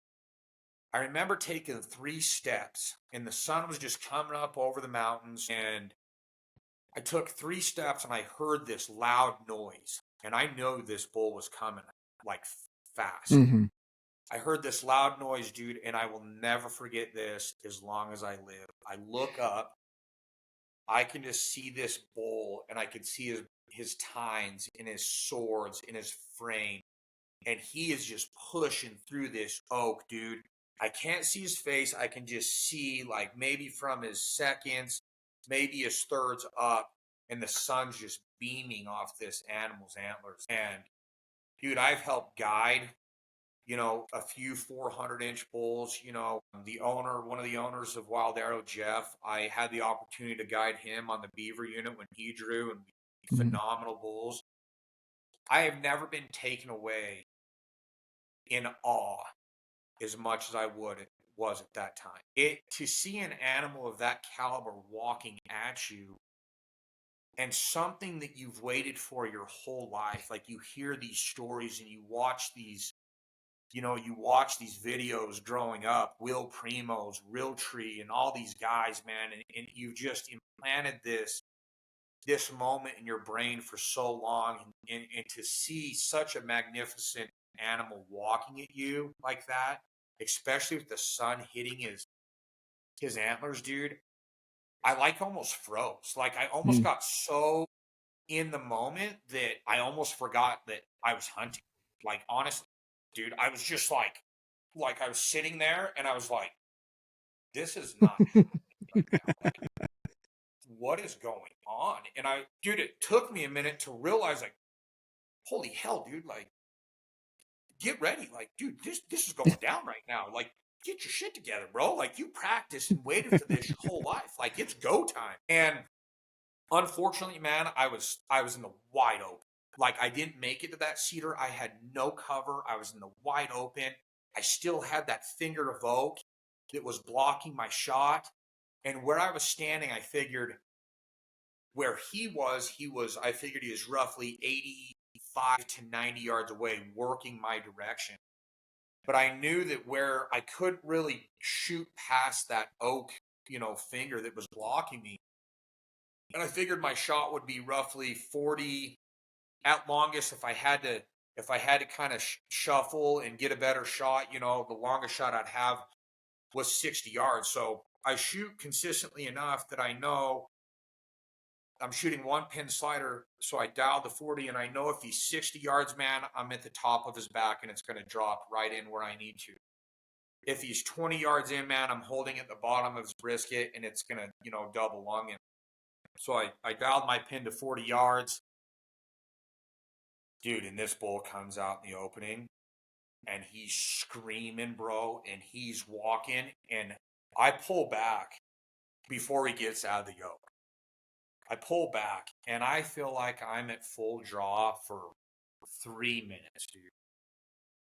I remember taking 3 steps, and the sun was just coming up over the mountains, and I took 3 steps, and I heard this loud noise, and I know this bull was coming, like, fast. Mm-hmm. I heard this loud noise, dude, and I will never forget this as long as I live. I look up, I can just see this bull, and I can see his tines and his swords and his frame, and he is just pushing through this oak, dude. I can't see his face. I can just see, like, maybe from his seconds, maybe his thirds up, and the sun's just beaming off this animal's antlers. And, dude, I've helped guide, you know, a few 400-inch bulls. You know, one of the owners of Wild Arrow, Jeff, I had the opportunity to guide him on the beaver unit when he drew, and phenomenal bulls. I have never been taken away in awe as much as I was at that time. To see an animal of that caliber walking at you, and something that you've waited for your whole life, like you hear these stories and you watch these, you know, you watch these videos growing up, Will Primo's, Realtree, and all these guys, man, and you've just implanted this moment in your brain for so long, and to see such a magnificent animal walking at you like that, especially with the sun hitting his antlers, dude, I like almost froze. Like I almost got so in the moment that I almost forgot that I was hunting. Like honestly, dude, I was just like I was sitting there and I was like, this is not happening right now. Like, what is going on? And dude, it took me a minute to realize, like, holy hell, dude, like, get ready. Like, dude, this is going down right now. Like, get your shit together, bro. Like, you practiced and waited for this your whole life. Like, it's go time. And unfortunately, man, I was in the wide open. Like, I didn't make it to that cedar. I had no cover. I was in the wide open. I still had that finger of oak that was blocking my shot. And where I was standing, I figured where he was, I figured he was roughly 85 to 90 yards away, working my direction. But I knew that where I couldn't really shoot past that oak, you know, finger that was blocking me. And I figured my shot would be roughly 40 at longest. If I had to kind of shuffle and get a better shot, you know, the longest shot I'd have was 60 yards. So I shoot consistently enough that I know I'm shooting one pin slider, so I dialed the 40, and I know if he's 60 yards, man, I'm at the top of his back, and it's going to drop right in where I need to. If he's 20 yards in, man, I'm holding at the bottom of his brisket, and it's going to, you know, double lung in. So I dialed my pin to 40 yards. Dude, and this bull comes out in the opening, and he's screaming, bro, and he's walking, and I pull back before he gets out of the yoke. I pull back, and I feel like I'm at full draw for 3 minutes, dude.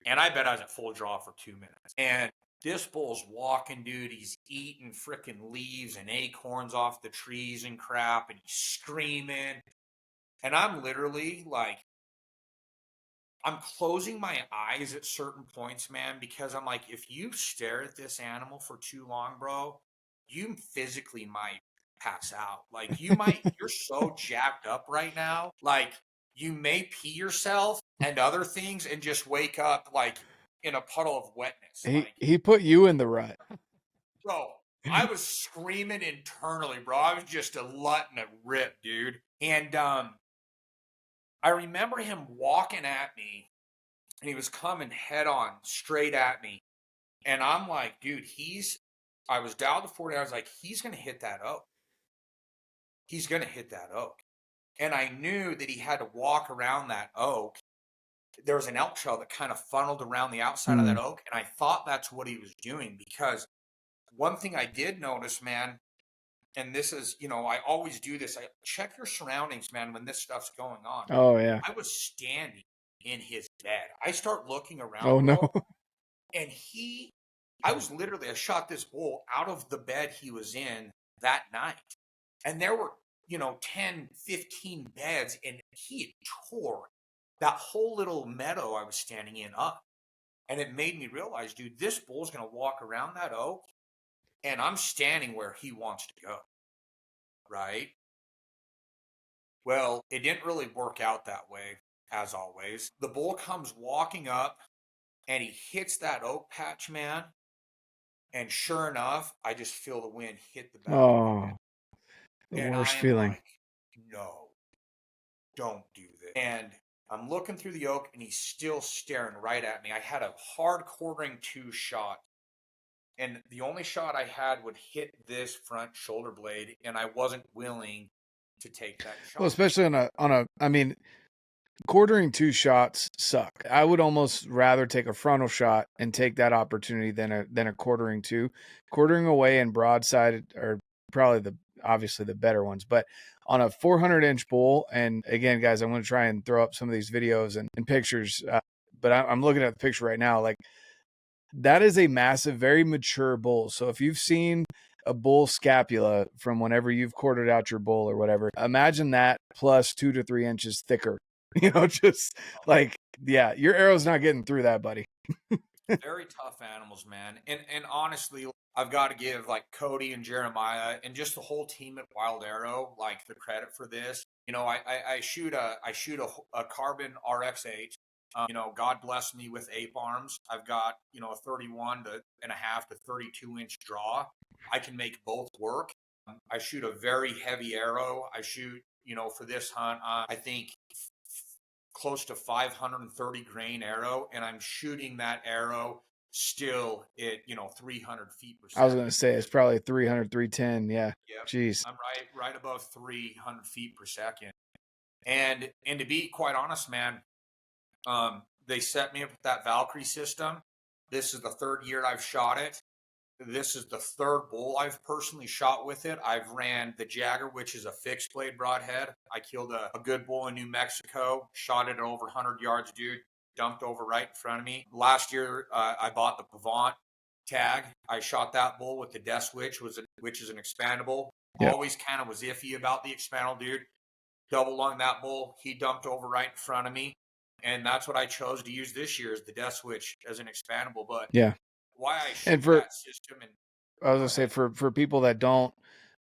And I bet I was at full draw for 2 minutes. And this bull's walking, dude. He's eating freaking leaves and acorns off the trees and crap, and he's screaming. And I'm literally like, I'm closing my eyes at certain points, man, because I'm like, if you stare at this animal for too long, bro, you physically might pass out. Like you're so jacked up right now. Like you may pee yourself and other things and just wake up like in a puddle of wetness. Like, He put you in the rut. bro, I was screaming internally, bro. I was just letting it rip, dude. And I remember him walking at me, and he was coming head on straight at me. And I'm like, dude, I was down to 40. I was like, he's going to hit that oak. He's going to hit that oak. And I knew that he had to walk around that oak. There was an elk shell that kind of funneled around the outside of that oak. And I thought that's what he was doing, because one thing I did notice, man, and this is, I always do this. I check your surroundings, man, when this stuff's going on. Oh, yeah. I was standing in his bed. I start looking around. Oh, no. Bro, and I shot this bull out of the bed he was in that night. And there were, 10, 15 beds, and he had tore that whole little meadow I was standing in up. And it made me realize, dude, this bull's going to walk around that oak, and I'm standing where he wants to go. Right? Well, it didn't really work out that way, as always. The bull comes walking up, and he hits that oak patch, man. And sure enough, I just feel the wind hit the back of my head. The And worst I am feeling. like, no, don't do this. And I'm looking through the oak, and he's still staring right at me. I had a hard quartering 2 shot, and the only shot I had would hit this front shoulder blade, and I wasn't willing to take that shot. Well, especially I mean, quartering 2 shots suck. I would almost rather take a frontal shot and take that opportunity than a quartering 2. Quartering away and broadside are probably obviously the better ones, but on a 400-inch bull, and again, guys, I'm going to try and throw up some of these videos and pictures, but I'm looking at the picture right now. Like, that is a massive, very mature bull. So if you've seen a bull scapula from whenever you've quartered out your bull or whatever, imagine that plus 2 to 3 inches thicker. Just like, yeah, your arrow's not getting through that, buddy. Very tough animals, man. And honestly, I've got to give like Cody and Jeremiah and just the whole team at Wild Arrow like the credit for this. I shoot a carbon RX8. God bless me with ape arms. I've got a 31 and a half to 32 inch draw. I can make both work. I shoot a very heavy arrow. I shoot for this hunt, I think close to 530 grain arrow, and I'm shooting that arrow still at 300 feet per second. I was going to say it's probably 300, 310. Yeah. Yep. Jeez. I'm right above 300 feet per second. And to be quite honest, man, they set me up with that Valkyrie system. This is the 3rd year I've shot it. This is the 3rd bull I've personally shot with it. I've ran the Jagger, which is a fixed blade broadhead. I killed a good bull in New Mexico, shot it at over 100 yards, dude, dumped over right in front of me. Last year, I bought the Pavant tag. I shot that bull with the Death Switch, which is an expandable. Yep. Always kind of was iffy about the expandable, dude. Double lung that bull. He dumped over right in front of me. And that's what I chose to use this year, is the Death Switch as an expandable. But yeah, why I shoot that system. And I was gonna say, for people that don't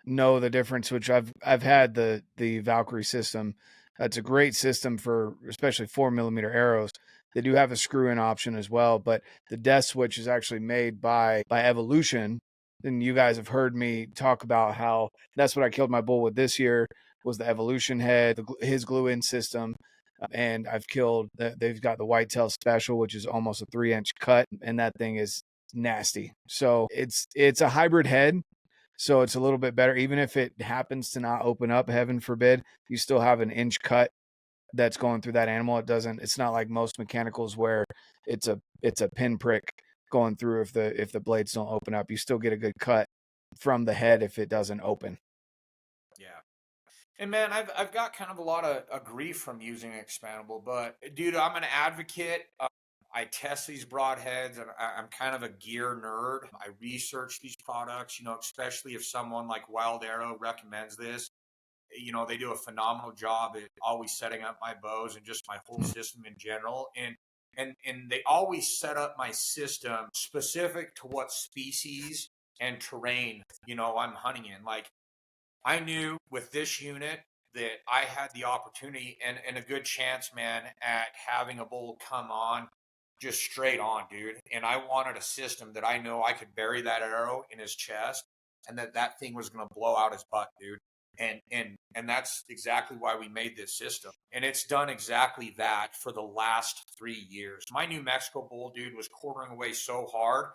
know the difference, which I've had the Valkyrie system. It's a great system for especially 4mm arrows. They do have a screw-in option as well, but the Death Switch is actually made by Evolution. And you guys have heard me talk about how that's what I killed my bull with this year, was the Evolution head, his glue-in system. And I've killed, they've got the Whitetail Special, which is almost a 3-inch cut, and that thing is nasty. So it's a hybrid head, so it's a little bit better. Even if it happens to not open up, heaven forbid, you still have an inch cut that's going through that animal. It's not like most mechanicals where it's a pinprick going through if the blades don't open up. You still get a good cut from the head if it doesn't open. Yeah. And man, I've got kind of a lot of grief from using expandable, but dude, I'm an advocate. I test these broadheads, and I'm kind of a gear nerd. I research these products, especially if someone like Wild Arrow recommends this. you know, they do a phenomenal job at always setting up my bows and just my whole system in general. And they always set up my system specific to what species and terrain, you know, I'm hunting in. Like, I knew with this unit that I had the opportunity and a good chance, man, at having a bull come on just straight on, dude. And I wanted a system that I know I could bury that arrow in his chest and that thing was going to blow out his butt, dude. And that's exactly why we made this system. And it's done exactly that for the last 3 years. My New Mexico bull, dude, was quartering away so hard.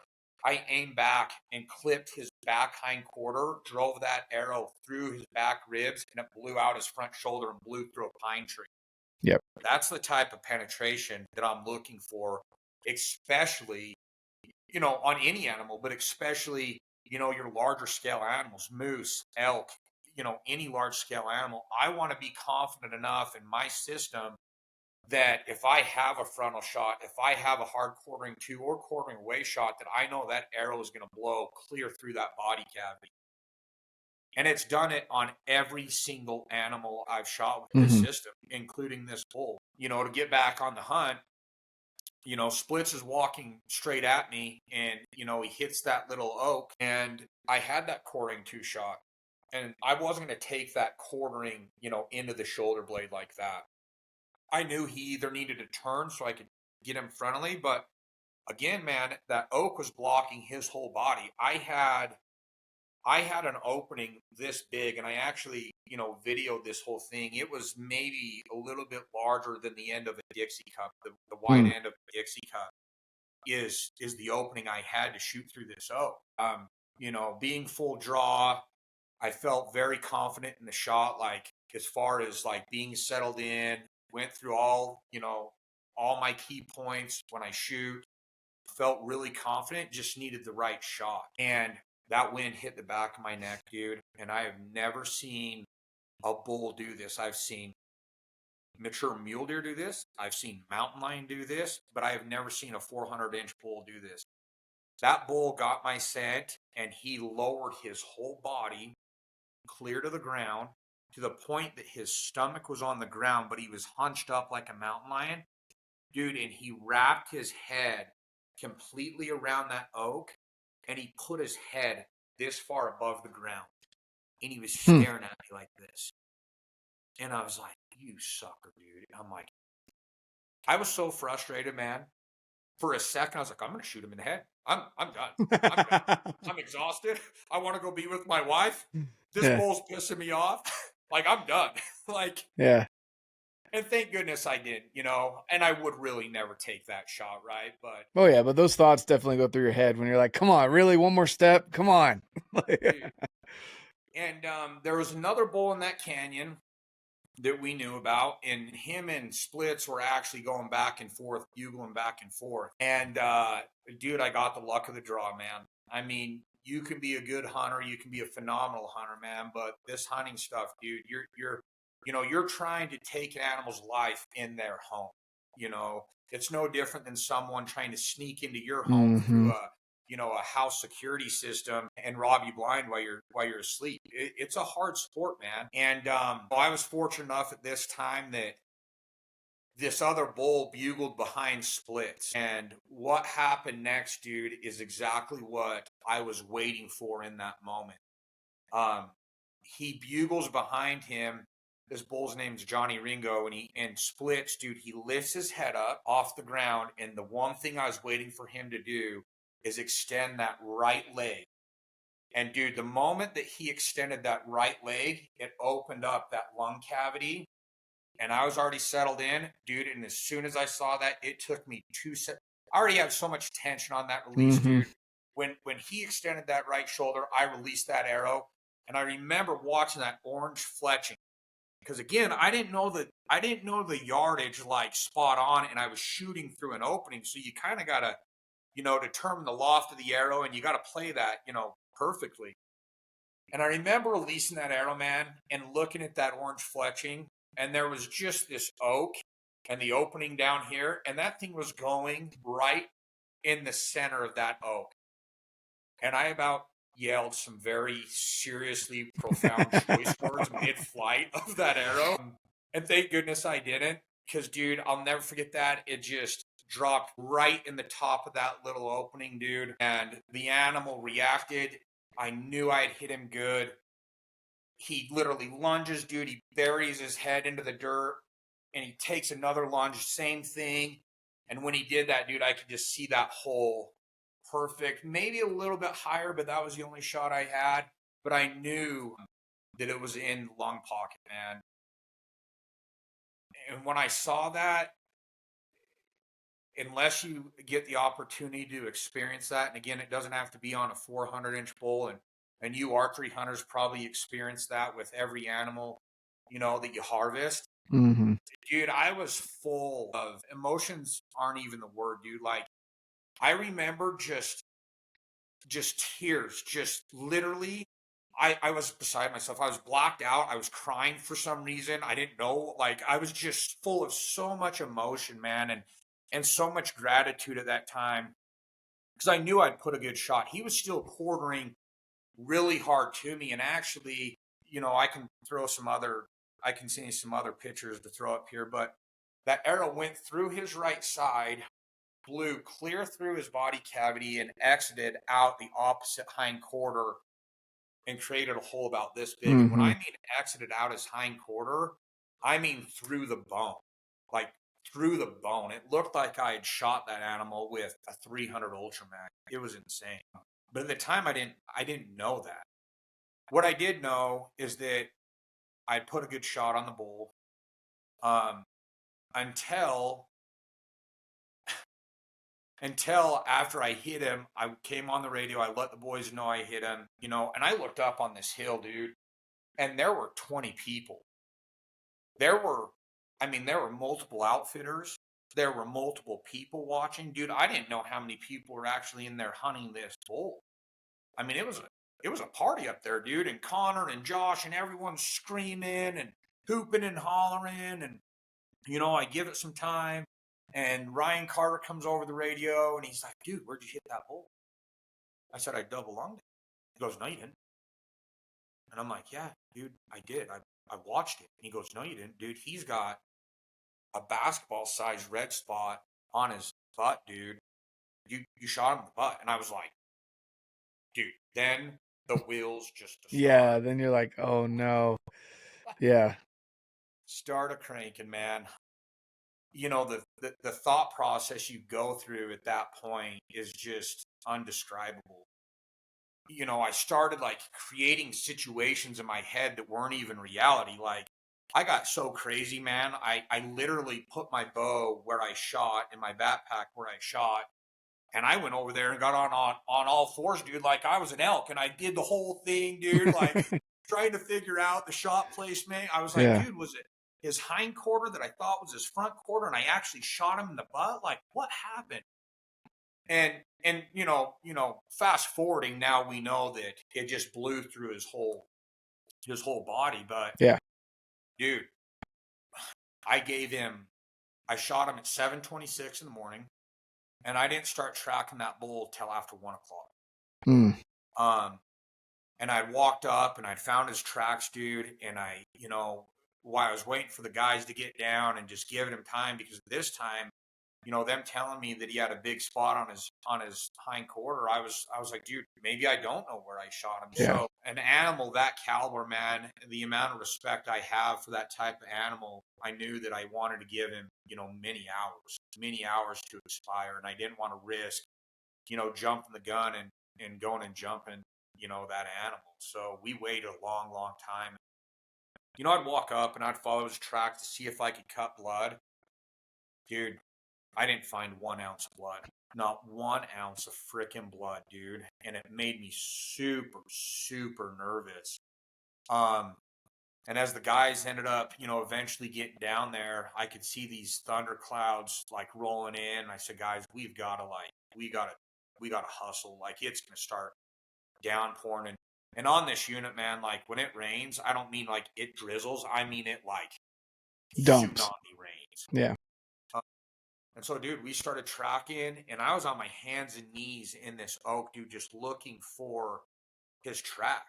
I aimed back and clipped his back hind quarter, drove that arrow through his back ribs, and it blew out his front shoulder and blew through a pine tree. Yep. That's the type of penetration that I'm looking for, especially, you know, on any animal, but especially, you know, your larger scale animals, moose, elk, you know, any large scale animal. I want to be confident enough in my system that if I have a frontal shot, if I have a hard quartering to or quartering away shot, that I know that arrow is going to blow clear through that body cavity. And it's done it on every single animal I've shot with this system, including this bull. You know, to get back on the hunt, you know, Splits is walking straight at me and, you know, he hits that little oak and I had that quartering to shot. And I wasn't going to take that quartering, you know, into the shoulder blade like that. I knew he either needed to turn so I could get him frontally, but again, man, that oak was blocking his whole body. I had an opening this big, and I actually, you know, videoed this whole thing. It was maybe a little bit larger than the end of a Dixie cup. The wide end of a Dixie cup is the opening I had to shoot through this oak. You know, being full draw, I felt very confident in the shot, like as far as like being settled in, went through all, you know, all my key points when I shoot, felt really confident, just needed the right shot. And that wind hit the back of my neck, dude. And I have never seen a bull do this. I've seen mature mule deer do this. I've seen mountain lion do this, but I have never seen a 400-inch bull do this. That bull got my scent and he lowered his whole body clear to the ground to the point that his stomach was on the ground, but he was hunched up like a mountain lion. Dude, and he wrapped his head completely around that oak and he put his head this far above the ground and he was staring at me like this. And I was like, you sucker, dude. I'm like, I was so frustrated, man. For a second, I was like, I'm going to shoot him in the head. I'm done. I'm done. I'm exhausted. I want to go be with my wife. This bull's pissing me off. Like, I'm done. Like, yeah. And thank goodness I didn't, you know, and I would really never take that shot, right? But oh yeah, but those thoughts definitely go through your head when you're like, come on, really? One more step? Come on. Dude. And there was another bull in that canyon that we knew about, and him and Splits were actually going back and forth, bugling back and forth. And dude, I got the luck of the draw, man. I mean, you can be a good hunter, you can be a phenomenal hunter, man, but this hunting stuff, dude, you're trying to take an animal's life in their home. You know, it's no different than someone trying to sneak into your home through a house security system and rob you blind while you're asleep. It's a hard sport, man. And I was fortunate enough at this time that this other bull bugled behind Splits. And what happened next, dude, is exactly what I was waiting for in that moment. He bugles behind him. This bull's name's Johnny Ringo, and Splits, dude, he lifts his head up off the ground, and the one thing I was waiting for him to do is extend that right leg. And dude, the moment that he extended that right leg, it opened up that lung cavity, and I was already settled in, dude, and as soon as I saw that, it took me 2 seconds. I already had so much tension on that release, dude. When he extended that right shoulder, I released that arrow, and I remember watching that orange fletching. Because again, I didn't know the yardage like spot on, and I was shooting through an opening. So you kind of gotta, determine the loft of the arrow, and you gotta play that, perfectly. And I remember releasing that arrow, man, and looking at that orange fletching, and there was just this oak and the opening down here, and that thing was going right in the center of that oak. And I about yelled some very seriously profound choice words mid-flight of that arrow. And thank goodness I didn't, because, dude, I'll never forget that. It just dropped right in the top of that little opening, dude. And the animal reacted. I knew I had hit him good. He literally lunges, dude. He buries his head into the dirt, and he takes another lunge, same thing. And when he did that, dude, I could just see that hole perfect, maybe a little bit higher, but that was the only shot I had. But I knew that it was in the lung pocket, man. And when I saw that, unless you get the opportunity to experience that, and again, it doesn't have to be on a 400-inch bull, and you archery hunters probably experience that with every animal, that you harvest. Mm-hmm. Dude, I was full of emotions. Aren't even the word, dude. Like, I remember just tears, just literally. I was beside myself. I was blacked out. I was crying for some reason. I didn't know. Like, I was just full of so much emotion, man, and so much gratitude at that time, because I knew I'd put a good shot. He was still quartering really hard to me, and actually, I can see some other pictures to throw up here, but that arrow went through his right side, flew clear through his body cavity, and exited out the opposite hind quarter and created a hole about this big. Mm-hmm. And when I mean exited out his hind quarter, I mean through the bone, like through the bone. It looked like I had shot that animal with a 300 Ultramax. It was insane. But at the time, I didn't know that. What I did know is that I'd put a good shot on the bull, until after I hit him. I came on the radio. I let the boys know I hit him, and I looked up on this hill, dude, and there were 20 people. There were multiple outfitters. There were multiple people watching, dude. I didn't know how many people were actually in there hunting this bull. I mean, it was a party up there, dude. And Connor and Josh and everyone's screaming and hooping and hollering. And, I give it some time. And Ryan Carter comes over the radio and he's like, dude, where'd you hit that bull? I said, I double lunged it. He goes, no, you didn't. And I'm like, yeah, dude, I did. I watched it. And he goes, no, you didn't, dude. He's got a basketball-sized red spot on his butt, dude. You shot him in the butt. And I was like, dude, then the wheels just start. Yeah, then you're like, oh no. Yeah. Start a cranking, man. The thought process you go through at that point is just undescribable. I started like creating situations in my head that weren't even reality. Like, I got so crazy, man. I literally put my bow where I shot in my backpack where I shot. And I went over there and got on all fours, dude, like I was an elk. And I did the whole thing, dude, like trying to figure out the shot placement. I was like, dude, was it his hind quarter that I thought was his front quarter? And I actually shot him in the butt? Like, what happened? And fast forwarding, now we know that it just blew through his whole body. But, dude, I shot him at 7:26 in the morning. And I didn't start tracking that bull till after 1 o'clock. And I walked up and I found his tracks, dude. And while I was waiting for the guys to get down and just giving him time, because this time, them telling me that he had a big spot on his hind quarter, I was like, dude, maybe I don't know where I shot him. So an animal that caliber, man, the amount of respect I have for that type of animal, I knew that I wanted to give him, many hours to expire. And I didn't want to risk, jumping the gun and going and jumping, that animal. So we waited a long, long time. I'd walk up and I'd follow his track to see if I could cut blood. Dude, I didn't find 1 ounce of blood. Not 1 ounce of freaking blood, dude. And it made me super, super nervous. And as the guys ended up, eventually getting down there, I could see these thunder clouds like rolling in. And I said, guys, we gotta hustle. Like, it's going to start downpouring. And on this unit, man, like when it rains, I don't mean like it drizzles. I mean it like dumps. Tsunami rains. Yeah. And so, dude, we started tracking, and I was on my hands and knees in this oak, dude, just looking for his track.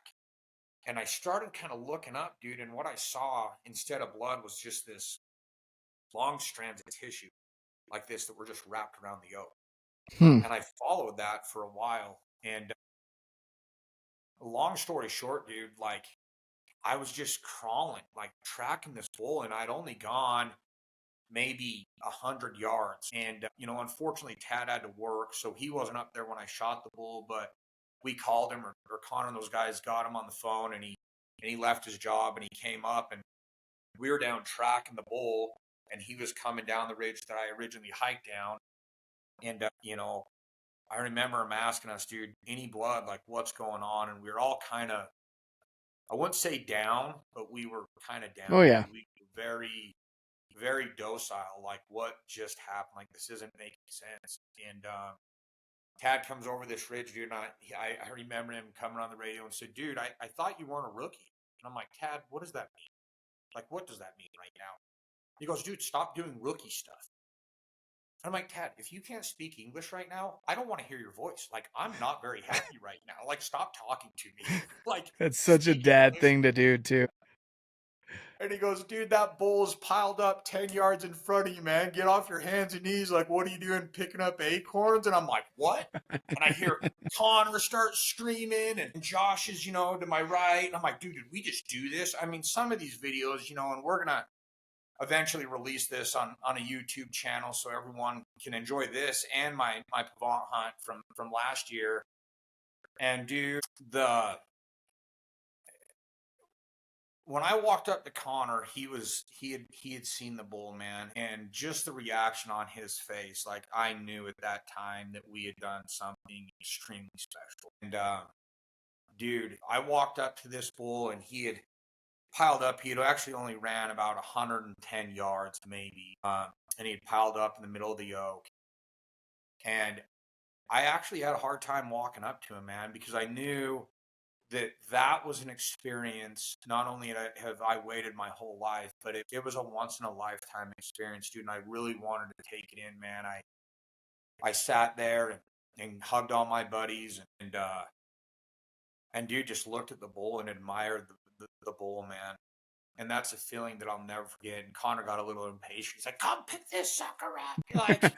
And I started kind of looking up, dude, and what I saw instead of blood was just this long strands of tissue like this that were just wrapped around the yoke. And I followed that for a while. And long story short, dude, like I was just crawling, like tracking this bull, and I'd only gone maybe 100 yards. And, unfortunately, Tad had to work, so he wasn't up there when I shot the bull, but we called him, or Connor and those guys got him on the phone, and he left his job, and he came up, and we were down tracking the bull, and he was coming down the ridge that I originally hiked down. And, I remember him asking us, dude, any blood, like what's going on? And we were all kind of, I wouldn't say down, but we were kind of down. Oh, yeah. We were very, very docile, like what just happened? Like this isn't making sense. And Tad comes over this ridge, dude, and I remember him coming on the radio and said, dude, I thought you weren't a rookie. And I'm like, Tad, what does that mean? Like, what does that mean right now? He goes, dude, stop doing rookie stuff. I'm like, Tad, if you can't speak English right now, I don't want to hear your voice. Like, I'm not very happy right now. Like, stop talking to me. Like, that's such a dad thing to do too. And he goes, dude, that bull is piled up 10 yards in front of you, man. Get off your hands and knees. Like, what are you doing, picking up acorns? And I'm like, what? And I hear Connor start screaming, and Josh is, to my right. And I'm like, dude, did we just do this? I mean, some of these videos, and we're going to eventually release this on a YouTube channel so everyone can enjoy this and my Pavant hunt from last year. And dude, when I walked up to Connor, he had seen the bull, man, and just the reaction on his face, like I knew at that time that we had done something extremely special. And dude, I walked up to this bull, and he had piled up. He had actually only ran about 110 yards, maybe, and he had piled up in the middle of the yoke. And I actually had a hard time walking up to him, man, because I knew that was an experience. Not only have I waited my whole life, but it was a once-in-a-lifetime experience, dude, and I really wanted to take it in, man. I sat there and hugged all my buddies, and dude just looked at the bull and admired the bull, man. And that's a feeling that I'll never forget. And Connor got a little impatient. He's like, come pick this sucker up. Like,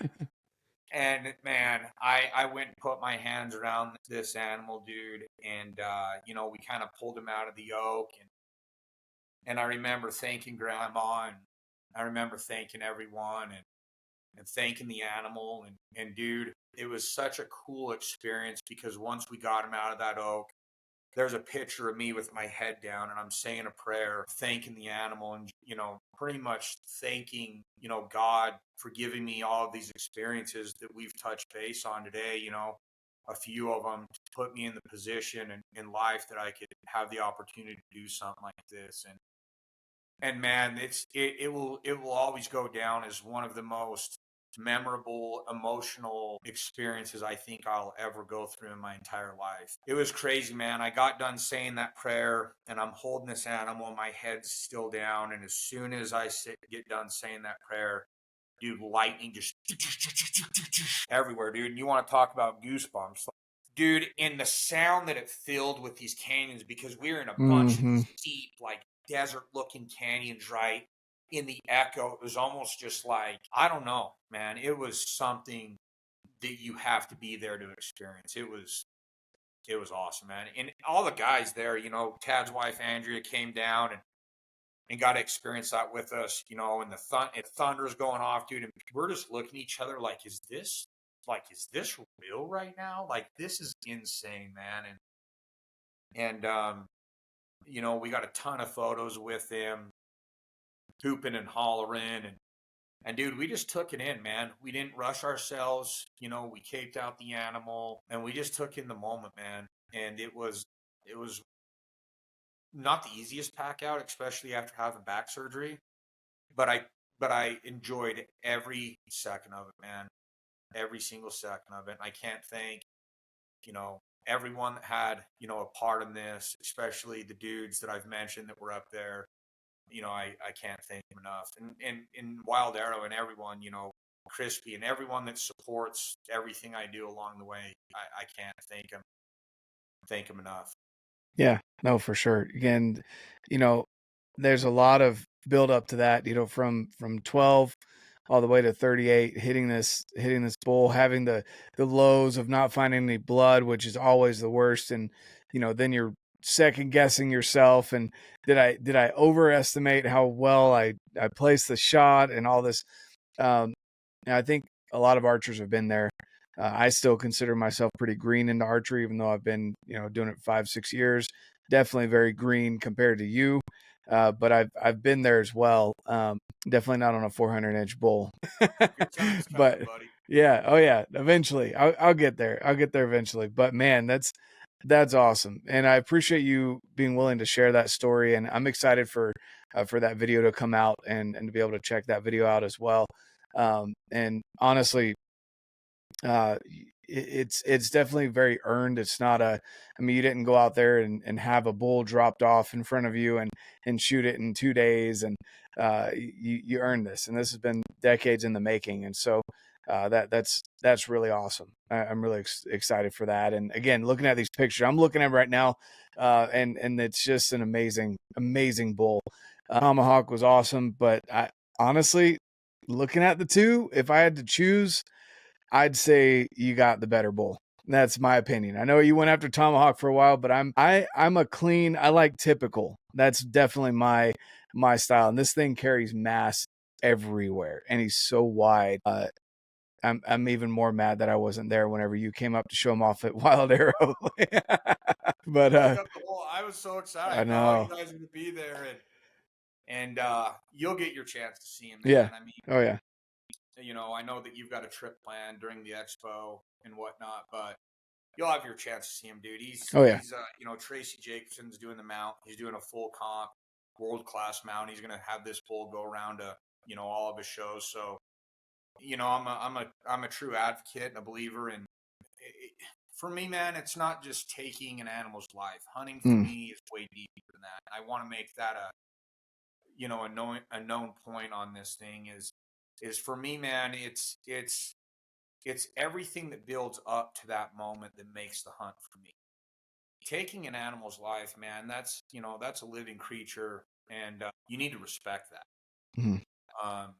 and man, I went and put my hands around this animal, dude. And, we kind of pulled him out of the yoke. And I remember thanking Grandma, and I remember thanking everyone, and thanking the animal. And dude, it was such a cool experience, because once we got him out of that oak, there's a picture of me with my head down, and I'm saying a prayer, thanking the animal, and, pretty much thanking, God for giving me all of these experiences that we've touched base on today, a few of them to put me in the position in life that I could have the opportunity to do something like this. And man, it will always go down as one of the most memorable, emotional experiences I think I'll ever go through in my entire life. It was crazy, man. I got done saying that prayer, and I'm holding this animal, and my head's still down. And as soon as I get done saying that prayer, dude, lightning just everywhere, dude. And you want to talk about goosebumps, dude, and the sound that it filled with these canyons, because we were in a bunch of steep, like desert-looking canyons, right? In the echo, it was almost just like, I don't know, man. It was something that you have to be there to experience. It was awesome, man. And all the guys there, Tad's wife Andrea came down and got to experience that with us, and the thunder's going off, dude. And we're just looking at each other like, is this real right now? Like, this is insane, man. And we got a ton of photos with him, hooping and hollering, and dude, we just took it in, man. We didn't rush ourselves. We caped out the animal, and we just took in the moment, man. And it was not the easiest pack out, especially after having back surgery, but I enjoyed every second of it, man. Every single second of it. And I can't thank, everyone that had, a part in this, especially the dudes that I've mentioned that were up there. I can't thank them enough. And Wild Arrow and everyone, Crispy and everyone that supports everything I do along the way, I can't thank them enough. Yeah, no, for sure. Again, you know, there's a lot of build up to that, you know, from 12 all the way to 38, hitting this bull, having the lows of not finding any blood, which is always the worst. And, you know, then you're second guessing yourself. And did I overestimate how well I placed the shot and all this? And I think a lot of archers have been there. I still consider myself pretty green into archery, even though I've been, you know, doing it 5-6 years. Definitely very green compared to you, but I've been there as well. Definitely not on a 400-inch bull, Your time's coming, but buddy. yeah, oh yeah, eventually I'll get there. I'll get there eventually. But man, that's awesome, and I appreciate you being willing to share that story. And I'm excited for that video to come out and to be able to check that video out as well. And honestly, it's definitely very earned. It's not I mean, you didn't go out there and have a bull dropped off in front of you and shoot it in 2 days. And you earned this, and this has been decades in the making. And so that's really awesome. I'm really excited for that. And again, looking at these pictures, I'm looking at them right now, and it's just an amazing bull. Tomahawk was awesome, but I honestly, looking at the two, if I had to choose, I'd say you got the better bull. That's my opinion. I know you went after Tomahawk for a while, but I'm a clean. I like typical. That's definitely my style. And this thing carries mass everywhere, and he's so wide. I'm even more mad that I wasn't there whenever you came up to show him off at Wild Arrow. But I was so excited. I know. You guys are gonna be there, and you'll get your chance to see him, man. Yeah. I mean, Oh yeah. you know, I know that you've got a trip planned during the expo and whatnot, but you'll have your chance to see him, dude. He's you know, Tracy Jacobson's doing the mount. He's doing a full comp, world-class mount. He's gonna have this bull go around to, you know, all of his shows. So, you know, I'm a true advocate and a believer. And for me, man, it's not just taking an animal's life. Hunting for me is way deeper than that. I want to make that a known point on this thing is for me, man, it's everything that builds up to that moment that makes the hunt for me. Taking an animal's life, man, that's a living creature, and you need to respect that. Mm-hmm.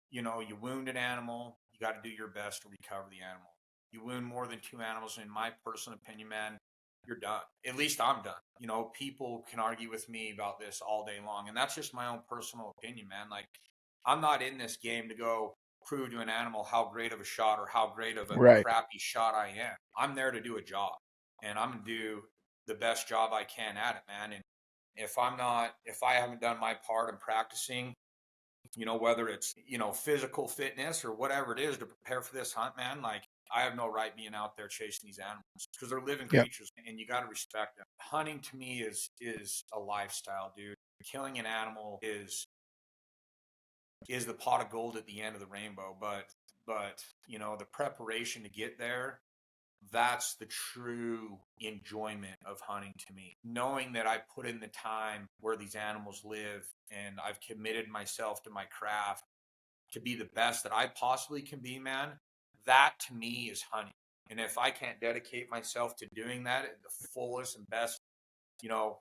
You know, you wound an animal, you got to do your best to recover the animal. You wound more than 2 animals, in my personal opinion, man, you're done. At least I'm done. You know, people can argue with me about this all day long, and that's just my own personal opinion, man. Like, I'm not in this game to go prove to an animal how great of a shot or how great of a crappy shot I am. I'm there to do a job, and I'm going to do the best job I can at it, man. And if I haven't done my part in practicing, you know, whether it's, you know, physical fitness or whatever it is to prepare for this hunt, man, like, I have no right being out there chasing these animals because they're living creatures, and you got to respect them. Hunting to me is a lifestyle, dude. Killing an animal is the pot of gold at the end of the rainbow, but you know, the preparation to get there, that's the true enjoyment of hunting to me. Knowing that I put in the time where these animals live, and I've committed myself to my craft to be the best that I possibly can be, man, that to me is hunting. And if I can't dedicate myself to doing that at the fullest and best, you know,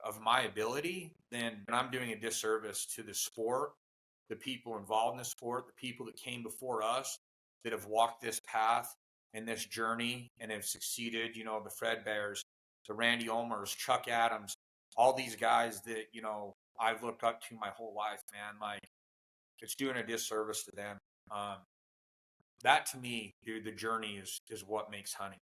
of my ability, then I'm doing a disservice to the sport, the people involved in the sport, the people that came before us that have walked this path and this journey and have succeeded. You know, the Fred Bears, the Randy Ulmers, Chuck Adams, all these guys that, you know, I've looked up to my whole life, man. Like, it's doing a disservice to them. That to me, dude, the journey is what makes hunting.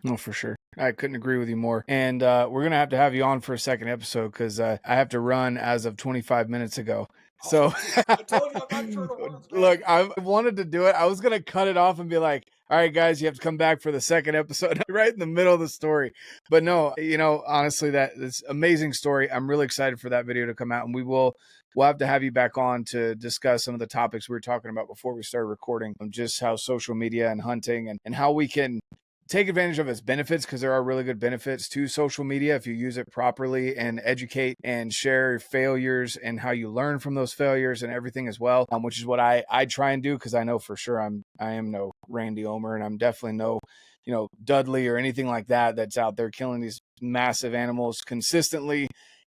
No, for sure. I couldn't agree with you more. And we're going to have you on for a second episode because I have to run as of 25 minutes ago. So I told you I'm not sure to work, look, I wanted to do it. I was going to cut it off and be like, all right, guys, you have to come back for the second episode right in the middle of the story. But no, you know, honestly, that's amazing story. I'm really excited for that video to come out, and we'll have to have you back on to discuss some of the topics we were talking about before we started recording, just how social media and hunting and how we can take advantage of its benefits, because there are really good benefits to social media if you use it properly and educate and share failures and how you learn from those failures and everything as well, which is what I try and do, because I know for sure I am no Randy Omer, and I'm definitely no, you know, Dudley or anything like that that's out there killing these massive animals consistently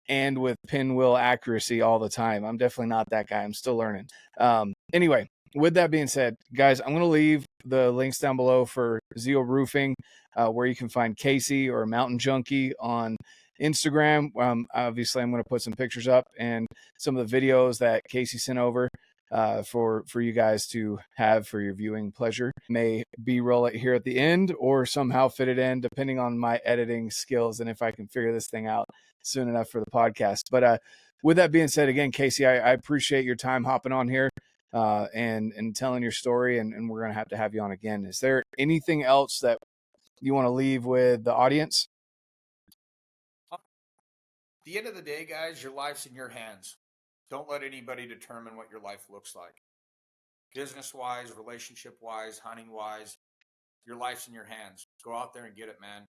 and with pinwheel accuracy all the time. I'm definitely not that guy. I'm still learning. Anyway, with that being said, guys, I'm going to leave the links down below for Zeal Roofing, where you can find Casey or Mountain Junkie on Instagram. Obviously, I'm going to put some pictures up and some of the videos that Casey sent over for you guys to have for your viewing pleasure. May B-roll it here at the end or somehow fit it in, depending on my editing skills and if I can figure this thing out soon enough for the podcast. But with that being said, again, Casey, I appreciate your time hopping on here and telling your story, and we're going to have you on again. Is there anything else that you want to leave with the audience? At the end of the day, guys, your life's in your hands. Don't let anybody determine what your life looks like. Business-wise, relationship-wise, hunting-wise, your life's in your hands. Go out there and get it, man.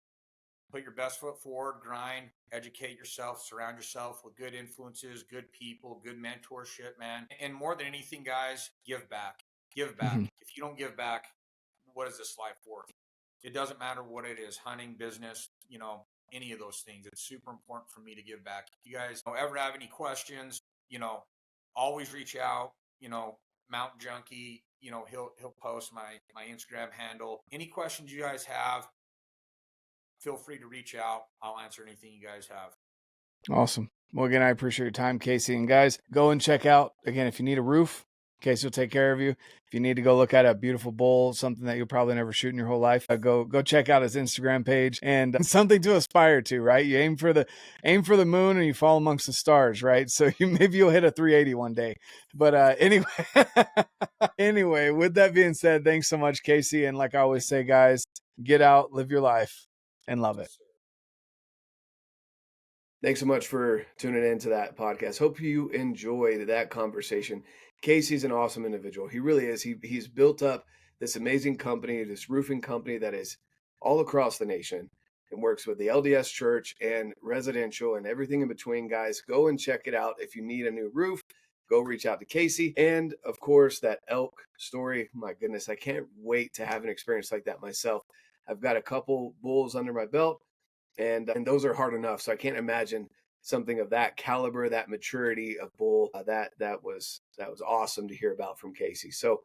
Put your best foot forward, grind, educate yourself, surround yourself with good influences, good people, good mentorship, man. And more than anything, guys, give back. Give back. Mm-hmm. If you don't give back, what is this life worth? It doesn't matter what it is, hunting, business, you know, any of those things. It's super important for me to give back. If you guys don't ever have any questions, you know, always reach out. You know, Mountain Junkie, you know, he'll post my Instagram handle. Any questions you guys have, feel free to reach out. I'll answer anything you guys have. Awesome. Well, again, I appreciate your time, Casey. And guys, go and check out, again, if you need a roof, Casey will take care of you. If you need to go look at a beautiful bull, something that you'll probably never shoot in your whole life, go check out his Instagram page, and something to aspire to, right? You aim for the moon and you fall amongst the stars, right? So maybe you'll hit a 380 one day. But anyway, with that being said, thanks so much, Casey. And like I always say, guys, get out, live your life, and love it. Thanks so much for tuning in to that podcast. Hope you enjoyed that conversation. Casey's an awesome individual. He really is. He's built up this amazing company, this roofing company that is all across the nation and works with the LDS church and residential and everything in between, guys. Go and check it out. If you need a new roof, go reach out to Casey. And of course, that elk story, my goodness, I can't wait to have an experience like that myself. I've got a couple bulls under my belt, and those are hard enough. So I can't imagine something of that caliber, that maturity of bull. That was awesome to hear about from Casey. So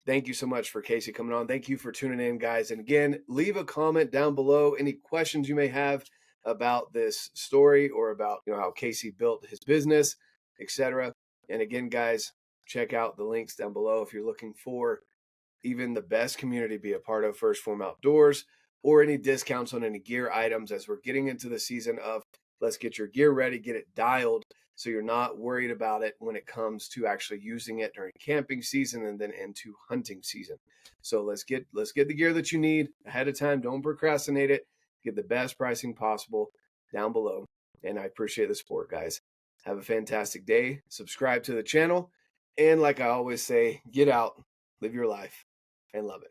thank you so much for Casey coming on. Thank you for tuning in, guys. And again, leave a comment down below, any questions you may have about this story or about, you know, how Casey built his business, etc. And again, guys, check out the links down below if you're looking for even the best community to be a part of, First Phorm Outdoors, or any discounts on any gear items as we're getting into the season of let's get your gear ready, get it dialed so you're not worried about it when it comes to actually using it during camping season and then into hunting season. So let's get the gear that you need ahead of time. Don't procrastinate it. Get the best pricing possible down below. And I appreciate the support, guys. Have a fantastic day. Subscribe to the channel. And like I always say, get out, live your life, and love it.